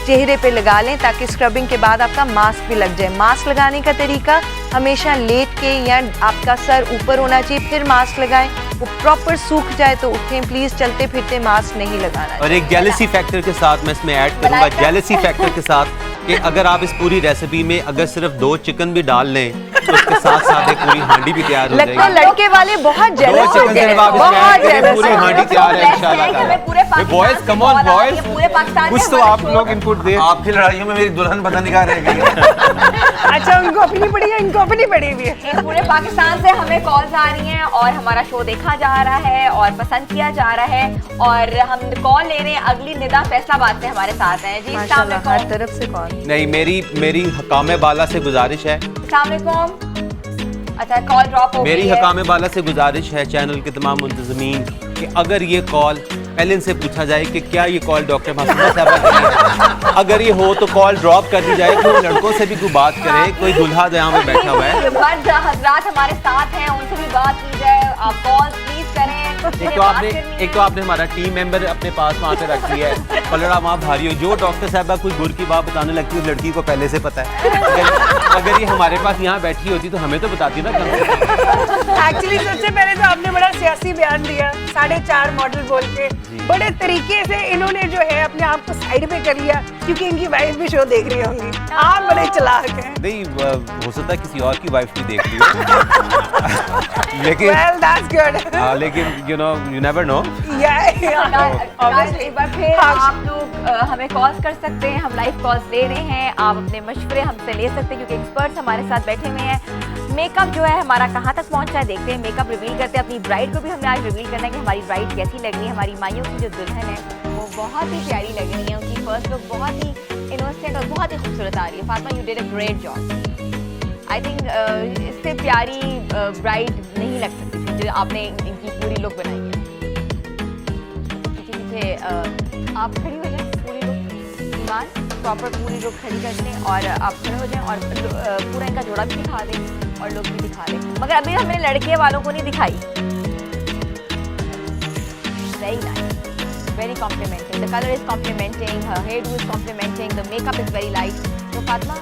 चेहरे पे लगा लें ताकि स्क्रबिंग के बाद आपका मास्क भी लग जाए। मास्क लगाने का तरीका, हमेशा लेट के या आपका सर ऊपर होना चाहिए, फिर मास्क लगाएं। वो प्रॉपर सूख जाए तो उठें प्लीज़, चलते फिरते मास्क नहीं लगाना। और एक जेलसी फैक्टर के साथ मैं इसमें ऐड करूंगा, जेलसी फैक्टर के साथ कि अगर आप इस पूरी रेसिपी में अगर सिर्फ 2 चिकन भी डाल लें तो उसके साथ साथ एक पूरी हांडी भी तैयार हो जाएगी। लड़के वाले बहुत जेलस हो गए, बहुत जेलस। पूरी हांडी तैयार है इंशाल्लाह। बॉयज कम ऑन बॉयज, पूरे पाकिस्तान कुछ तो आप लोग इनपुट दे। आपकी लड़ाइयों में मेरी दुल्हन पता नहीं कहाँ रह गई है। अच्छा, उनको अपनी पड़ी है, इनको अपनी पड़ी हुई है। पूरे पाकिस्तान से हमें कॉल्स आ रही हैं और हमारा शो देखा जा रहा है और पसंद किया जा रहा है और हम कॉल ले रहे हैं। अगली निदा फैसलाबाद से हमारे साथ हैं जी। माशाल्लाह, हर तरफ से कॉल। नहीं, मेरी हकामे बाला से गुजारिश है। अस्सलाम वालेकुम। अच्छा, कॉल ड्रॉप हो गई है। मेरी हकामे बाला से गुजारिश है चैनल के तमाम मुंतज़मीन कि अगर ये कॉल पहले इनसे पूछा जाए कि क्या ये कॉल डॉक्टर मासूमा साहबा की है, अगर ये हो तो कॉल ड्रॉप कर दी जाए। तो लड़कों से भी कोई बात करे, कोई दुल्हा जहाँ पे बैठा हुआ है, मर्द हजरात हमारे साथ हैं, उनसे भी बात की जाए। आप कॉल प्लीज करें। एक तो आपने हमारा टीम मेंबर अपने पास वहाँ पे रख लिया है, पलड़ा वहाँ भारी हो। जो डॉक्टर साहबा कोई गुर की बात बताने लगती है उस लड़की को पहले से पता है। अगर ये हमारे पास यहाँ बैठी होती तो हमें तो बताती ना। एक्चुअली सबसे पहले तो आपने बड़ा सियासी बयान दिया, 4.5 मॉडल बोल के बड़े तरीके से इन्होंने जो है अपने आप को साइड पे कर लिया, क्योंकि इनकी वाइफ भी शो देख रही होंगी। आप बड़े चालाक हैं। नहीं, हो सकता है किसी और की वाइफ भी देख रही हो। लेकिन well, that's good. लेकिन you know, you never know. एक बार फिर आप लोग हमें कॉल्स कर सकते हैं, हम लाइव कॉल्स ले रहे हैं। आप अपने मशवरे हमसे ले सकते हैं क्योंकि एक्सपर्ट्स हमारे साथ बैठे हुए हैं। मेकअप जो है हमारा कहाँ तक पहुँचा है देखते हैं, मेकअप रिवील करते हैं। अपनी ब्राइड को भी हमने आज रिवील करना है कि हमारी ब्राइड कैसी लग रही है। हमारी माइयों की जो दुल्हन है वो बहुत ही प्यारी लग रही है, उनकी फर्स्ट लुक बहुत ही इनोसेंट और बहुत ही खूबसूरत आ रही है। Fatima, you did a great job. I think इससे प्यारी ब्राइड नहीं लग सकती थी जो आपने इनकी पूरी लुक बनाई है। पीछे आप खड़ी हो जाए, पूरी लुक ईमान प्रॉपर पूरी लुक खड़ी कर लें और आप खड़े हो जाएं और पूरा इनका जोड़ा भी दिखा दें और लुक भी दिखा दें। मगर अभी हमने लड़के वालों को नहीं दिखाई। Very nice, very complimenting. The color is complimenting, her hairdo is complimenting, the makeup is very light. So Fatma,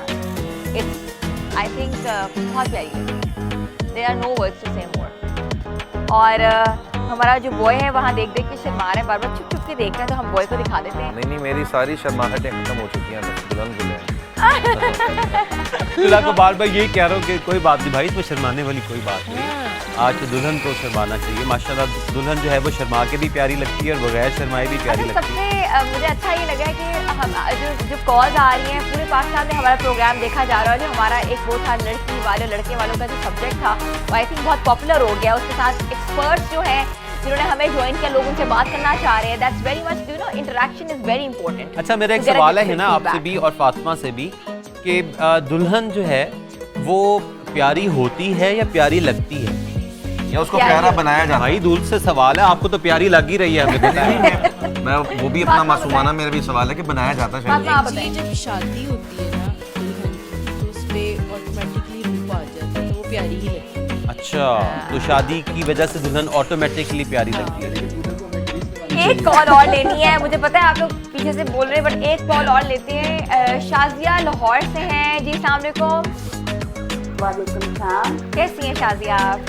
it's, I think, बहुत प्यारी लगी। There are no words to say more. और हमारा जो बॉय है वहाँ देख देख के शर्मा रहे हैं, बार बार छुप छुप के देख रहे हैं, तो हम बॉय को दिखा देते हैं। नहीं, मेरी सारी शर्माहटें खत्म हो चुकी हैं, बस दुल्हन को ले। दुल्हा को बार बार यही कह रहा हूँ कि कोई बात नहीं भाई, इसमें शर्माने वाली कोई बात नहीं। आज तो दुल्हन को शर्माना चाहिए। माशाल्लाह दुल्हन जो है वो शर्मा के भी प्यारी लगती है और बगैर शर्माए भी प्यारी लगती है। सबसे मुझे अच्छा ये लगा है कि हम जो कॉल्स आ रही हैं, पूरे पाकिस्तान में हमारा प्रोग्राम देखा जा रहा है। जो हमारा एक वो था लड़की वाले लड़के वालों का जो सब्जेक्ट था वो आई थिंक बहुत पॉपुलर हो गया। उसके साथ एक्सपर्ट्स जो हैं जिन्होंने हमें ज्वाइन किया, लोग उनसे बात करना चाह रहे हैं। That's very much, you know, interaction is very important. अच्छा, मेरा एक सवाल है ना आपसे भी और फातिमा से भी कि दुल्हन जो है वो प्यारी होती है या प्यारी लगती है, या उसको प्यारा बनाया जाता है? भाई दूर से सवाल है, आपको तो प्यारी लग ही रही है, हमें पता है। मैं वो भी अपना मासूमाना, मेरा भी सवाल है कि बनाया जाता है। एक्चुअली जब शादी होती है ना दुल्हन की, तो उस पे ऑटोमेटिकली रूप आ जाता है, तो वो प्यारी ही लगती है। अच्छा, तो शादी की वजह से दुल्हन ऑटोमेटिकली प्यारी लगती है। एक कॉल और लेनी है, मुझे पता है आप लोग पीछे से बोल रहे हैं, बट एक कॉल और लेते हैं। शाजिया लाहौर से हैं जी, अस्सलाम वालेकुम। वालेकुम सलाम। कैसी हैं शाजिया आप?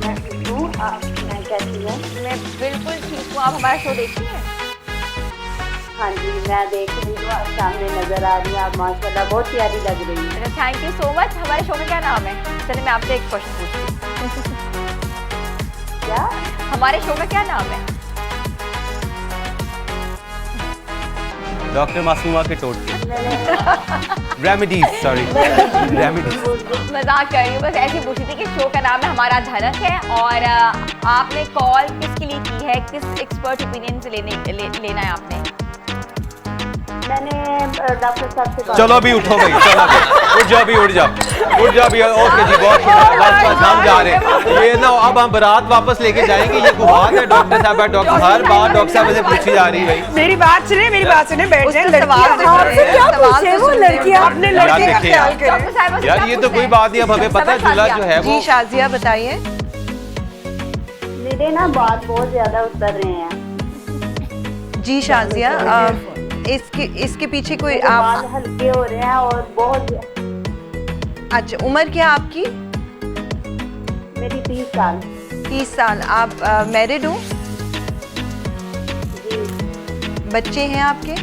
मैं ठीक हूँ, आप कैसी हैं? मैं बिल्कुल ठीक हूँ। आप हमारा शो देखती हैं? हाँ जी, मैं देख रही हूँ, आप सामने नजर आ रही हैं, आप माशाल्लाह बहुत प्यारी लग रही हैं। Thank you so much. हमारे शो का क्या नाम है? चलिए मैं आपसे एक क्वेश्चन पूछती हूँ। क्या? हमारे शो का क्या नाम है? डॉक्टर मासूमा के टोटके, रेमेडीज, सॉरी रेमेडीज। मजाक कर रही हूँ, बस ऐसे पूछी थी कि शो का नाम है हमारा धनक है, और आपने कॉल किसके लिए की है, किस एक्सपर्ट ओपिनियन से लेना है आपने? मैंने डॉक्टर साहब से चलो अभी उठो भाई, चलो अभी उठ जाओ, अभी उठ जाओ, उठ जाओ अभी। ओके जी, बहुत शुक्रिया, बस बस हम जा रहे हैं। ये ना अब हम बारात वापस लेके जाएंगे, ये गुबात है डॉक्टर साहब, डॉक्टर हर बार डॉक्टर साहब से पूछी जा रही है भाई। मेरी बात सुने, मेरी बात सुने, बैठ जाए। आपसे क्या पूछे वो लड़कियां? अपने लड़के का ख्याल करें। यार ये तो कोई बात नहीं, अब हमें पता है दूल्हा जो है वो। जी शाजिया बताइए। मेरे ना बाल बहुत ज्यादा उतर रहे हैं। जी शाजिया, इसके पीछे कोई बाल हल्के हो रहे हैं और बहुत। अच्छा, उम्र क्या आपकी? मेरी 30 साल। 30 साल। आप मैरिड हो? जी। बच्चे हैं आपके?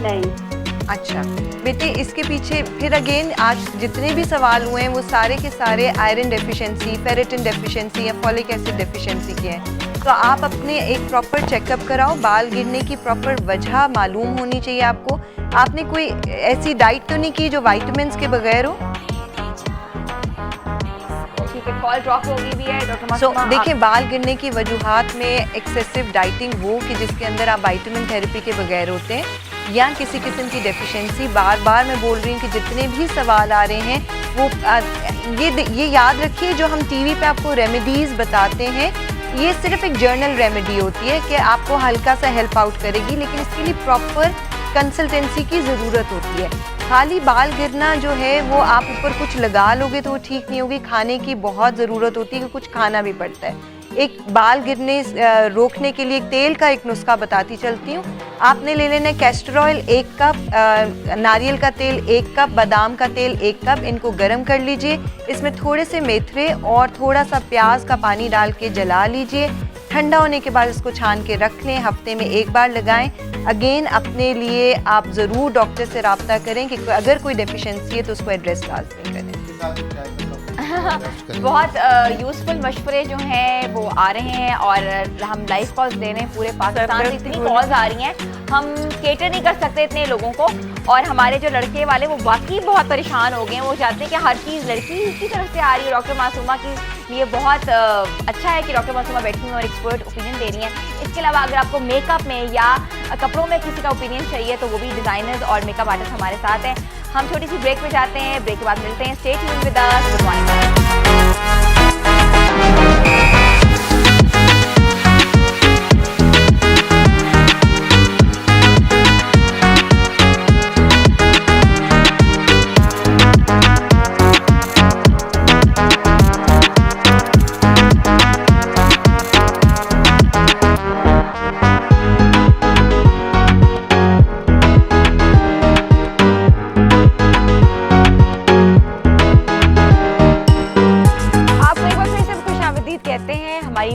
नहीं। अच्छा बेटे, इसके पीछे फिर अगेन आज जितने भी सवाल हुए हैं वो सारे के सारे आयरन डेफिशिएंसी, फेरेटिन डेफिशिएंसी या फॉलिक एसिड डेफिशिएंसी के हैं। तो आप अपने एक प्रॉपर चेकअप कराओ। बाल गिरने की प्रॉपर वजह मालूम होनी चाहिए आपको। आपने कोई ऐसी डाइट तो नहीं की जो विटामिन्स के बगैर हो? ठीक है, कॉल ड्रॉप हो गई भी है डॉक्टर मासूमा। देखिए, बाल गिरने की वजूहात में एक्सेसिव डाइटिंग वो कि जिसके अंदर आप विटामिन थेरेपी के बगैर होते हैं, या किसी किस्म की डेफिशिएंसी। बार बार मैं बोल रही हूँ कि जितने भी सवाल आ रहे हैं वो ये याद रखिए, जो हम टीवी पे आपको रेमेडीज़ बताते हैं ये सिर्फ एक जर्नल रेमेडी होती है कि आपको हल्का सा हेल्प आउट करेगी, लेकिन इसके लिए प्रॉपर कंसल्टेंसी की ज़रूरत होती है। खाली बाल गिरना जो है वो आप ऊपर कुछ लगा लोगे तो वो ठीक नहीं होगी। खाने की बहुत ज़रूरत होती है कि कुछ खाना भी पड़ता है। एक बाल गिरने रोकने के लिए तेल का एक नुस्खा बताती चलती हूँ। आपने ले लेना कैस्टर ऑयल 1 कप, नारियल का तेल 1 कप, बादाम का तेल 1 कप। इनको गर्म कर लीजिए, इसमें थोड़े से मेथरे और थोड़ा सा प्याज का पानी डाल के जला लीजिए। ठंडा होने के बाद इसको छान के रख लें, हफ्ते में 1 बार लगाएं। अगेन अपने लिए आप ज़रूर डॉक्टर से रब्ता करें कि अगर कोई डेफिशिएंसी है तो उसको एड्रेस लाजमी करें। बहुत यूज़फुल मशवरे जो हैं वो आ रहे हैं, और हम लाइव कॉल्स दे रहे हैं पूरे पाकिस्तान से। इतनी कॉल्स आ रही हैं, हम केटर नहीं कर सकते इतने लोगों को। और हमारे जो लड़के वाले वो वाकई बहुत परेशान हो गए हैं। वो चाहते हैं कि हर चीज़ लड़की की तरफ से आ रही है। डॉक्टर मासूमा की लिए बहुत अच्छा है कि डॉक्टर मासूमा बैठी हुई और एक्सपर्ट ओपिनियन दे रही हैं। इसके अलावा अगर आपको मेकअप में या कपड़ों में किसी का ओपिनियन चाहिए तो वो भी डिज़ाइनर्स और मेकअप आर्टिस्ट हमारे साथ हैं। हम छोटी सी ब्रेक पे जाते हैं, ब्रेक के बाद मिलते हैं। Stay tuned with us. Good morning.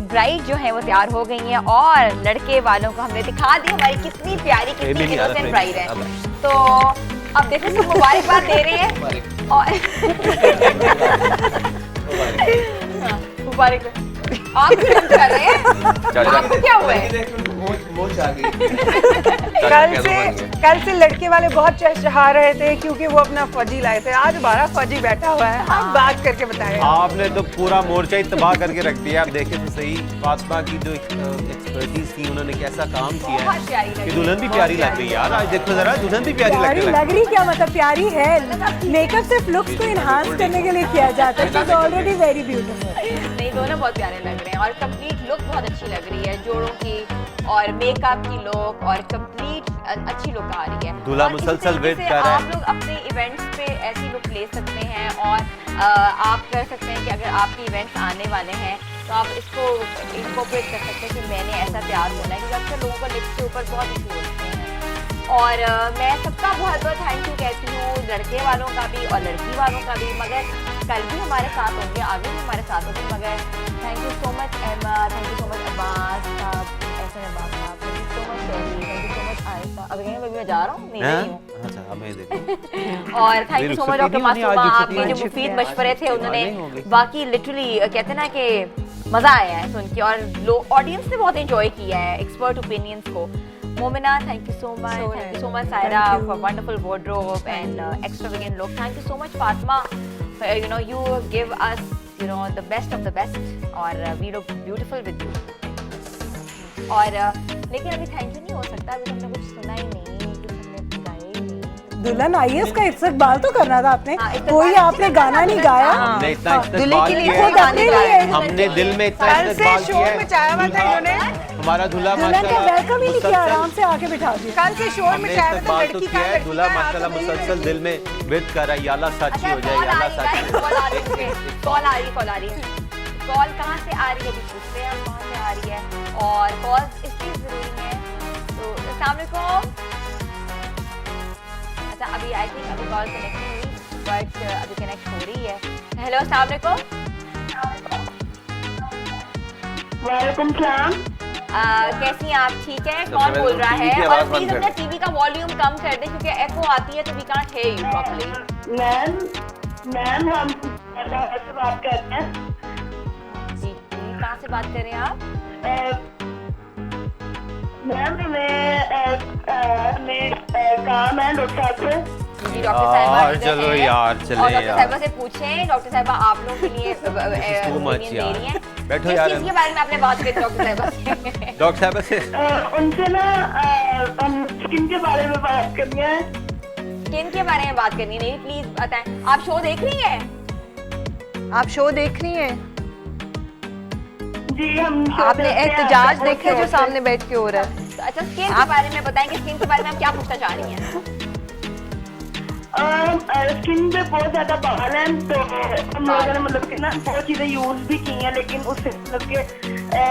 Bride जो है वो तैयार हो गई हैं, और लड़के वालों को हमने दिखा दी हमारी कितनी प्यारी, कितनी इनोसेंट ब्राइड है। तो अब देखो सब मुबारकबाद दे रहे हैं और मुबारक आप कर रहे हैं, आपको क्या हुआ है? मोच आ गई। कल से लड़के वाले बहुत चहचहा रहे थे क्योंकि वो अपना फौजी लाए थे। आज हमारा फौजी बैठा हुआ है, आप बात करके बताएं। आपने तो पूरा मोर्चा ही तबाह करके रख दिया। आप देखें तो सही, फातिमा की जो एक्सपर्टीज थी, उन्होंने कैसा काम किया है कि दुल्हन भी प्यारी लग रही है यार। आज देखो जरा, दुल्हन भी प्यारी लग रही क्या मतलब प्यारी है? मेकअप सिर्फ लुक्स को इनहांस करने के लिए किया जाता है। She is already very beautiful. नहीं, दोनों बहुत प्यारे लग रहे हैं और कंप्लीट लुक बहुत अच्छी लग रही है, जोड़ों की और मेकअप की लुक और कंप्लीट अच्छी लुक आ रही है। दूल्हा मुसलसल वेट कर रहा है। आप लोग अपने इवेंट्स पे ऐसी लुक ले सकते हैं और आप कर सकते हैं कि अगर आपके इवेंट्स आने वाले हैं तो आप इसको इनकॉर्पोरेट कर सकते हैं कि मैंने ऐसा तैयार होना है, क्योंकि अक्सर लोगों को लिप्स के ऊपर बहुत इशू होते हैं। और मैं सबका बहुत बहुत थैंक यू कहती हूँ, लड़के वालों का भी और लड़की वालों का भी। मगर कल भी हमारे साथ होंगे, आगे भी हमारे साथ होंगे। मगर थैंक यू सो मच एमा, thank you so much Abbas साहब, ऐसे अब्बास साहब, थैंक यू सो मच शहरी, thank you so much Ayesha. अब कहीं मैं जा रहा हूँ, नहीं रही हूँ। अच्छा, हमें देखो। और thank you so much doctor Masuma, आपके जो मुफीद मशवरे थे उन्होंने बाकी लिटरली कहते हैं ना कि मज़ा आया है सुन के, और लोग ऑडियंस ने बहुत एंजॉय किया है एक्सपर्ट ओपिनियंस को। Momina, thank you so much. Thank you so much, Saira, for wonderful wardrobe and extravagant look. Thank you so much, Fatima. You give us, the best of the best, और we look beautiful with you. और लेकिन अभी thank you नहीं हो सकता, अभी हमने कुछ सुना ही नहीं, कुछ हमने गाया ही नहीं। दुल्हन आई है, उसका इस्तकबाल तो करना था आपने। कोई आपने गाना नहीं गाया। हमने इतना इस्तकबाल किया है, हमने दिल में इतना इस्तकबाल किया है। मचाया हुआ था इन्होंने, हमारा दूल्हा माशाल्लाह वेलकम ही नहीं किया, आराम से आके बिठा दिया। कल से शोर मचाया हुआ था लड़की का। दूल्हा माशाल्लाह मुसलसल दिल में विद कर रहा है, याला साची हो जाए, याला साची। कॉल आ रही है, कॉल कहाँ से आ रही है अभी पूछते हैं, कहाँ से आ रही है और कॉल इसलिए ज़रूरी है। तो अस्सलाम वालेकुम। अच्छा, अभी आई थिंक अभी कॉल कनेक्ट नहीं हुई, बट अभी कनेक्ट हो रही है। हेलो, अस्सलाम वालेकुम। वालेकुम सलाम। कैसी हैं आप? ठीक है, कौन बोल रहा है? और प्लीज अपना टीवी का वॉल्यूम कम कर दें क्योंकि एको आती है तो we can't hear you properly. Ma'am हम से बात करते हैं। जी, कहाँ से बात कर रहे हैं आप? मैम हमें काम है डॉक्टर साहब से। जी, डॉक्टर साहिबा चलो यार, चले यार। डॉक्टर साहिबा से पूछें, डॉक्टर साहिबा आप लोगों के लिए ओपिनियन दे रही हैं। बैठो यार, किस चीज़ के बारे में आपने बात की डॉक्टर साहिबा से? डॉक्टर साहिबा से उनसे ना हम स्किन के बारे में बात करनी है। स्किन के बारे में बात करनी है? नहीं, प्लीज बताएं। आप शो देख रही हैं? आप शो देख रही हैं? जी, हम आपने एहतजाज देखे जो सामने बैठ के हो रहा है? अच्छा, स्किन के बारे में बताएं कि स्किन के बारे में आप क्या पूछना चाह रही हैं? स्किन पे बहुत ज्यादा बाल हैं, तो हम लोगों ने मतलब कि ना बहुत चीजें यूज भी की हैं, लेकिन उससे मतलब कि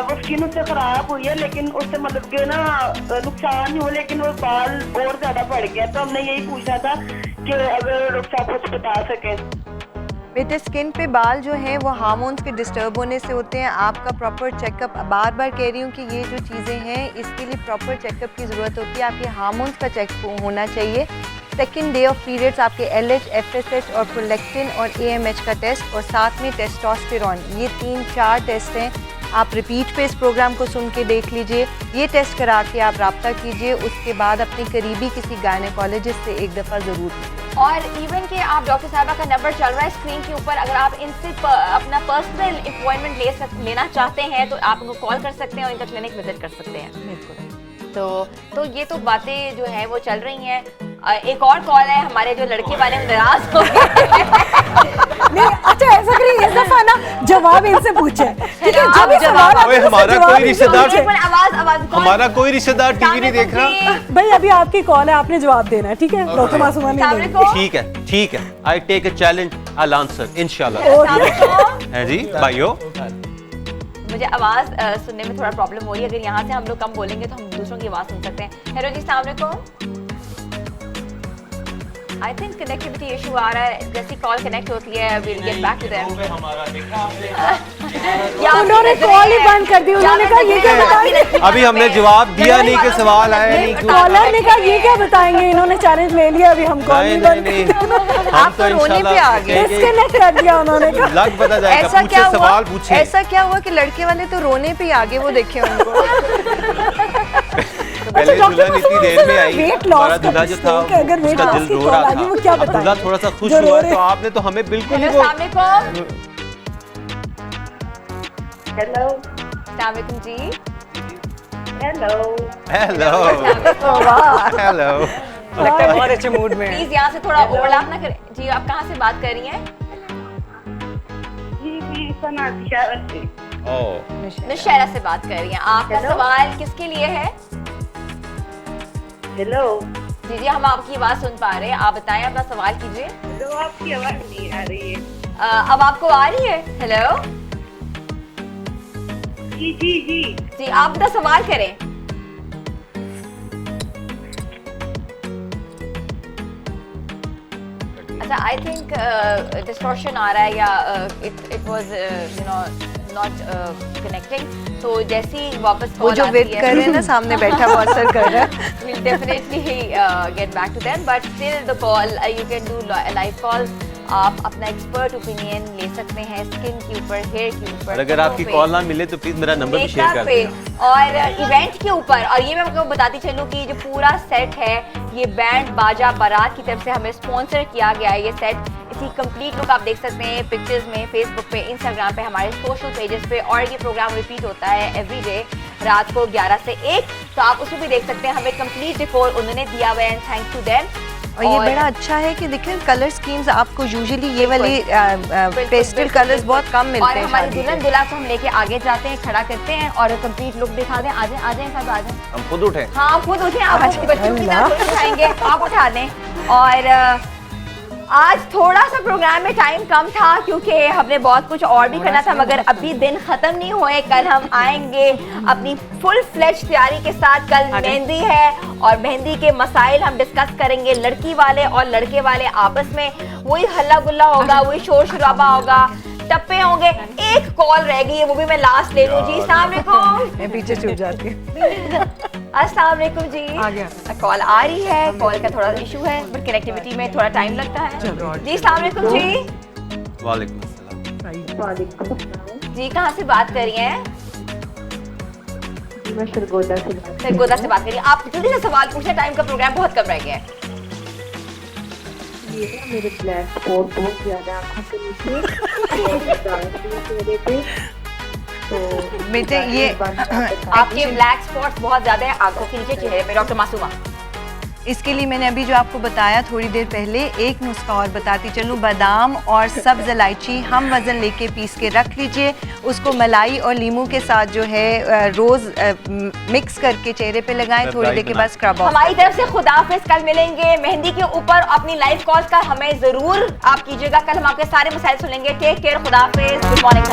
वो स्किन उससे खराब हुई है, लेकिन उससे मतलब कि ना नुकसान नहीं हुआ, लेकिन वो बाल और ज्यादा बढ़ गया। तो हमने यही पूछा था कि अगर डॉक्टर साहब कुछ बता सके। बेटे, स्किन पे बाल जो हैं वो हार्मोन्स के डिस्टर्ब होने से होते हैं। आपका प्रॉपर चेकअप, बार बार कह रही हूँ कि ये जो चीज़ें हैं इसके लिए प्रॉपर चेकअप की ज़रूरत होती है। आपके हार्मोन्स का चेक होना चाहिए। सेकेंड डे ऑफ पीरियड्स आपके LH, FSH और प्रोलेक्टिन और AMH का टेस्ट, और साथ में टेस्टोस्टेरॉन, ये 3-4 टेस्ट हैं। आप रिपीट पे इस प्रोग्राम को सुन के देख लीजिए। ये टेस्ट करा के आप रब्ता कीजिए, उसके बाद अपने करीबी किसी गायनेकोलॉजिस्ट से एक दफ़ा ज़रूर लीजिए। और इवन के आप डॉक्टर साहिबा का नंबर चल रहा है स्क्रीन के ऊपर, अगर आप इनसे अपना पर्सनल अपॉइंटमेंट लेना चाहते हैं तो आप उनको कॉल कर सकते हैं और इनका क्लिनिक विजिट कर सकते हैं। बिल्कुल। तो ये तो बातें जो है वो चल रही हैं। एक और कॉल है, हमारे जो लड़के वाले नाराज हो गए। नहीं, अच्छा ऐसा करिए, इस दफा ना जवाब इनसे पूछे, ठीक है? जब ये सवाल आता है हमारा कोई रिश्तेदार, आवाज हमारा कोई रिश्तेदार टीवी नहीं देख रहा। भाई अभी आपकी कॉल है, आपने जवाब देना है, ठीक है? डॉक्टर मासूमा ने ठीक है, I take a challenge, I answer इंशाल्लाह। है जी भाइयों, मुझे आवाज सुनने में थोड़ा प्रॉब्लम हो रही है। अगर यहाँ से हम लोग कम बोलेंगे तो हम दूसरों की आवाज सुन सकते हैं। हेलो जी, अस्सलाम वालेकुम। आई थिंक कनेक्टिविटी इशू आ रहा है, जैसी कॉल कनेक्ट होती है will get back to them. उन्होंने कॉल ही बंद कर दी, उन्होंने कहा ये क्या बताएंगे, अभी हमने जवाब दिया नहीं कि सवाल आया नहीं। कॉलर ने कहा ये क्या बताएंगे, इन्होंने चैलेंज ले लिया, अभी हम कॉल ही बंद कर आप तो रोने पे आ गए, डिस्कनेक्ट कर दिया उन्होंने। लग पता जाएगा, ऐसा क्या हुआ, सवाल पूछे। ऐसा क्या हुआ कि लड़के वाले तो रोने पे आ गए, वो देखे उनको। पहले दुल्हन इतनी देर में आई, हमारा दूल्हा जो था अगर उसका दिल रो रहा था, अब दूल्हा थोड़ा सा खुश हुआ, तो आपने तो हमें बिल्कुल ही वो। हेलो अस्सलाम वालेकुम जी। हेलो हेलो हेलो, लगता है बहुत अच्छे मूड में। प्लीज यहाँ से थोड़ा ओवरलैप ना करें जी। आप कहाँ से बात कर रही हैं? जी मैं सनातिशा से। नौशहरा से बात कर रही हैं। आपका सवाल किसके लिए है? हेलो जी जी, हम आपकी आवाज सुन पा रहे हैं, आप बताएं अपना सवाल कीजिए। तो आपकी आवाज नहीं आ रही है। अब आपको आ रही है? हेलो जी जी जी जी, आप अपना सवाल करें। अच्छा, आई थिंक डिस्टॉर्शन आ रहा है या it was you know not connecting. तो जैसे ही वापस वो जो वेट कर रहे हैं ना सामने बैठा, वो असर कर रहा है। we'll definitely get back to them, but still the call you can do live call। आप अपना एक्सपर्ट ओपिनियन ले सकते हैं स्किन के ऊपर, हेयर के ऊपर। और अगर आपकी कॉल ना मिले तो प्लीज मेरा नंबर भी शेयर कर देना। और इवेंट के ऊपर, और ये मैं आपको बताती चलूँ कि जो पूरा सेट है ये बैंड बाजा बारात की तरफ से हमें स्पॉन्सर किया गया है। ये सेट इसकी कंप्लीट लुक आप देख सकते हैं पिक्चर्स में, फेसबुक पे, इंस्टाग्राम पे, हमारे सोशल पेजेस पे। और ये प्रोग्राम रिपीट होता है एवरी डे रात को 11 से 1, तो आप उसमें भी देख सकते हैं। हमें कंप्लीट डेकोर उन्होंने दिया हुआ है एंड थैंक्स टू देम। और ये बड़ा अच्छा है कि देखिए कलर स्कीम्स आपको यूजुअली ये वाली पेस्टल कलर्स बहुत कम मिलते हैं। और हमारी दुल्हन दुल्हा को हम लेके आगे जाते हैं, खड़ा करते हैं और कंप्लीट लुक दिखा दें। आ जाएं सब आ जाएं। हम खुद उठे? हाँ खुद उठे, आप बच्चों की तरह खुद उठाएंगे, आप उठा दें। और आज थोड़ा सा प्रोग्राम में टाइम कम था क्योंकि हमने बहुत कुछ और भी करना था, मगर अभी दिन खत्म नहीं हुए। कल हम आएंगे अपनी फुल फ्लेज तैयारी के साथ। कल मेहंदी है और मेहंदी के मसाइल हम डिस्कस करेंगे, लड़की वाले और लड़के वाले आपस में। वही हल्ला गुल्ला होगा, वही शोर शराबा होगा, टप्पे होंगे। एक कॉल रह गई है, वो भी मैं लास्ट ले लूं जी। अस्सलाम वालेकुम। मैं पीछे छूट जाती हूँ। अस्सलाम वालेकुम जी। आ गया कॉल आ रही है, कॉल का थोड़ा इशू है, बट कनेक्टिविटी में थोड़ा टाइम लगता है जी। अस्सलाम वालेकुम जी। वालेकुम अस्सलाम। जी कहाँ से बात कर रही हैं? मैं सरगोदा से बात करिए। आप जल्दी से सवाल पूछे, टाइम का प्रोग्राम बहुत कम रह गया है। ये ना मेरे ब्लैक स्पॉट बहुत ज्यादा आंखों के नीचे तो बेटे ये आपके ब्लैक स्पॉट्स बहुत ज्यादा है आंखों के नीचे चेहरे पे। डॉक्टर मासूमा, इसके लिए मैंने अभी जो आपको बताया थोड़ी देर पहले, एक नुस्खा और बताती चलूँ। बादाम और सब्ज इलायची हम वज़न लेके पीस के रख लीजिए, उसको मलाई और लीमू के साथ जो है रोज़ मिक्स करके चेहरे पे लगाएं। थोड़ी देर के बाद स्क्रब ऑफ। हमारी तरफ से खुदाफिज। कल मिलेंगे मेहंदी के ऊपर। अपनी लाइव कॉल्स का हमें जरूर आप कीजिएगा। कल हम आपके सारे मसाइल सुनेंगे। टेक केयर, खुदाफिज, गुड मॉर्निंग।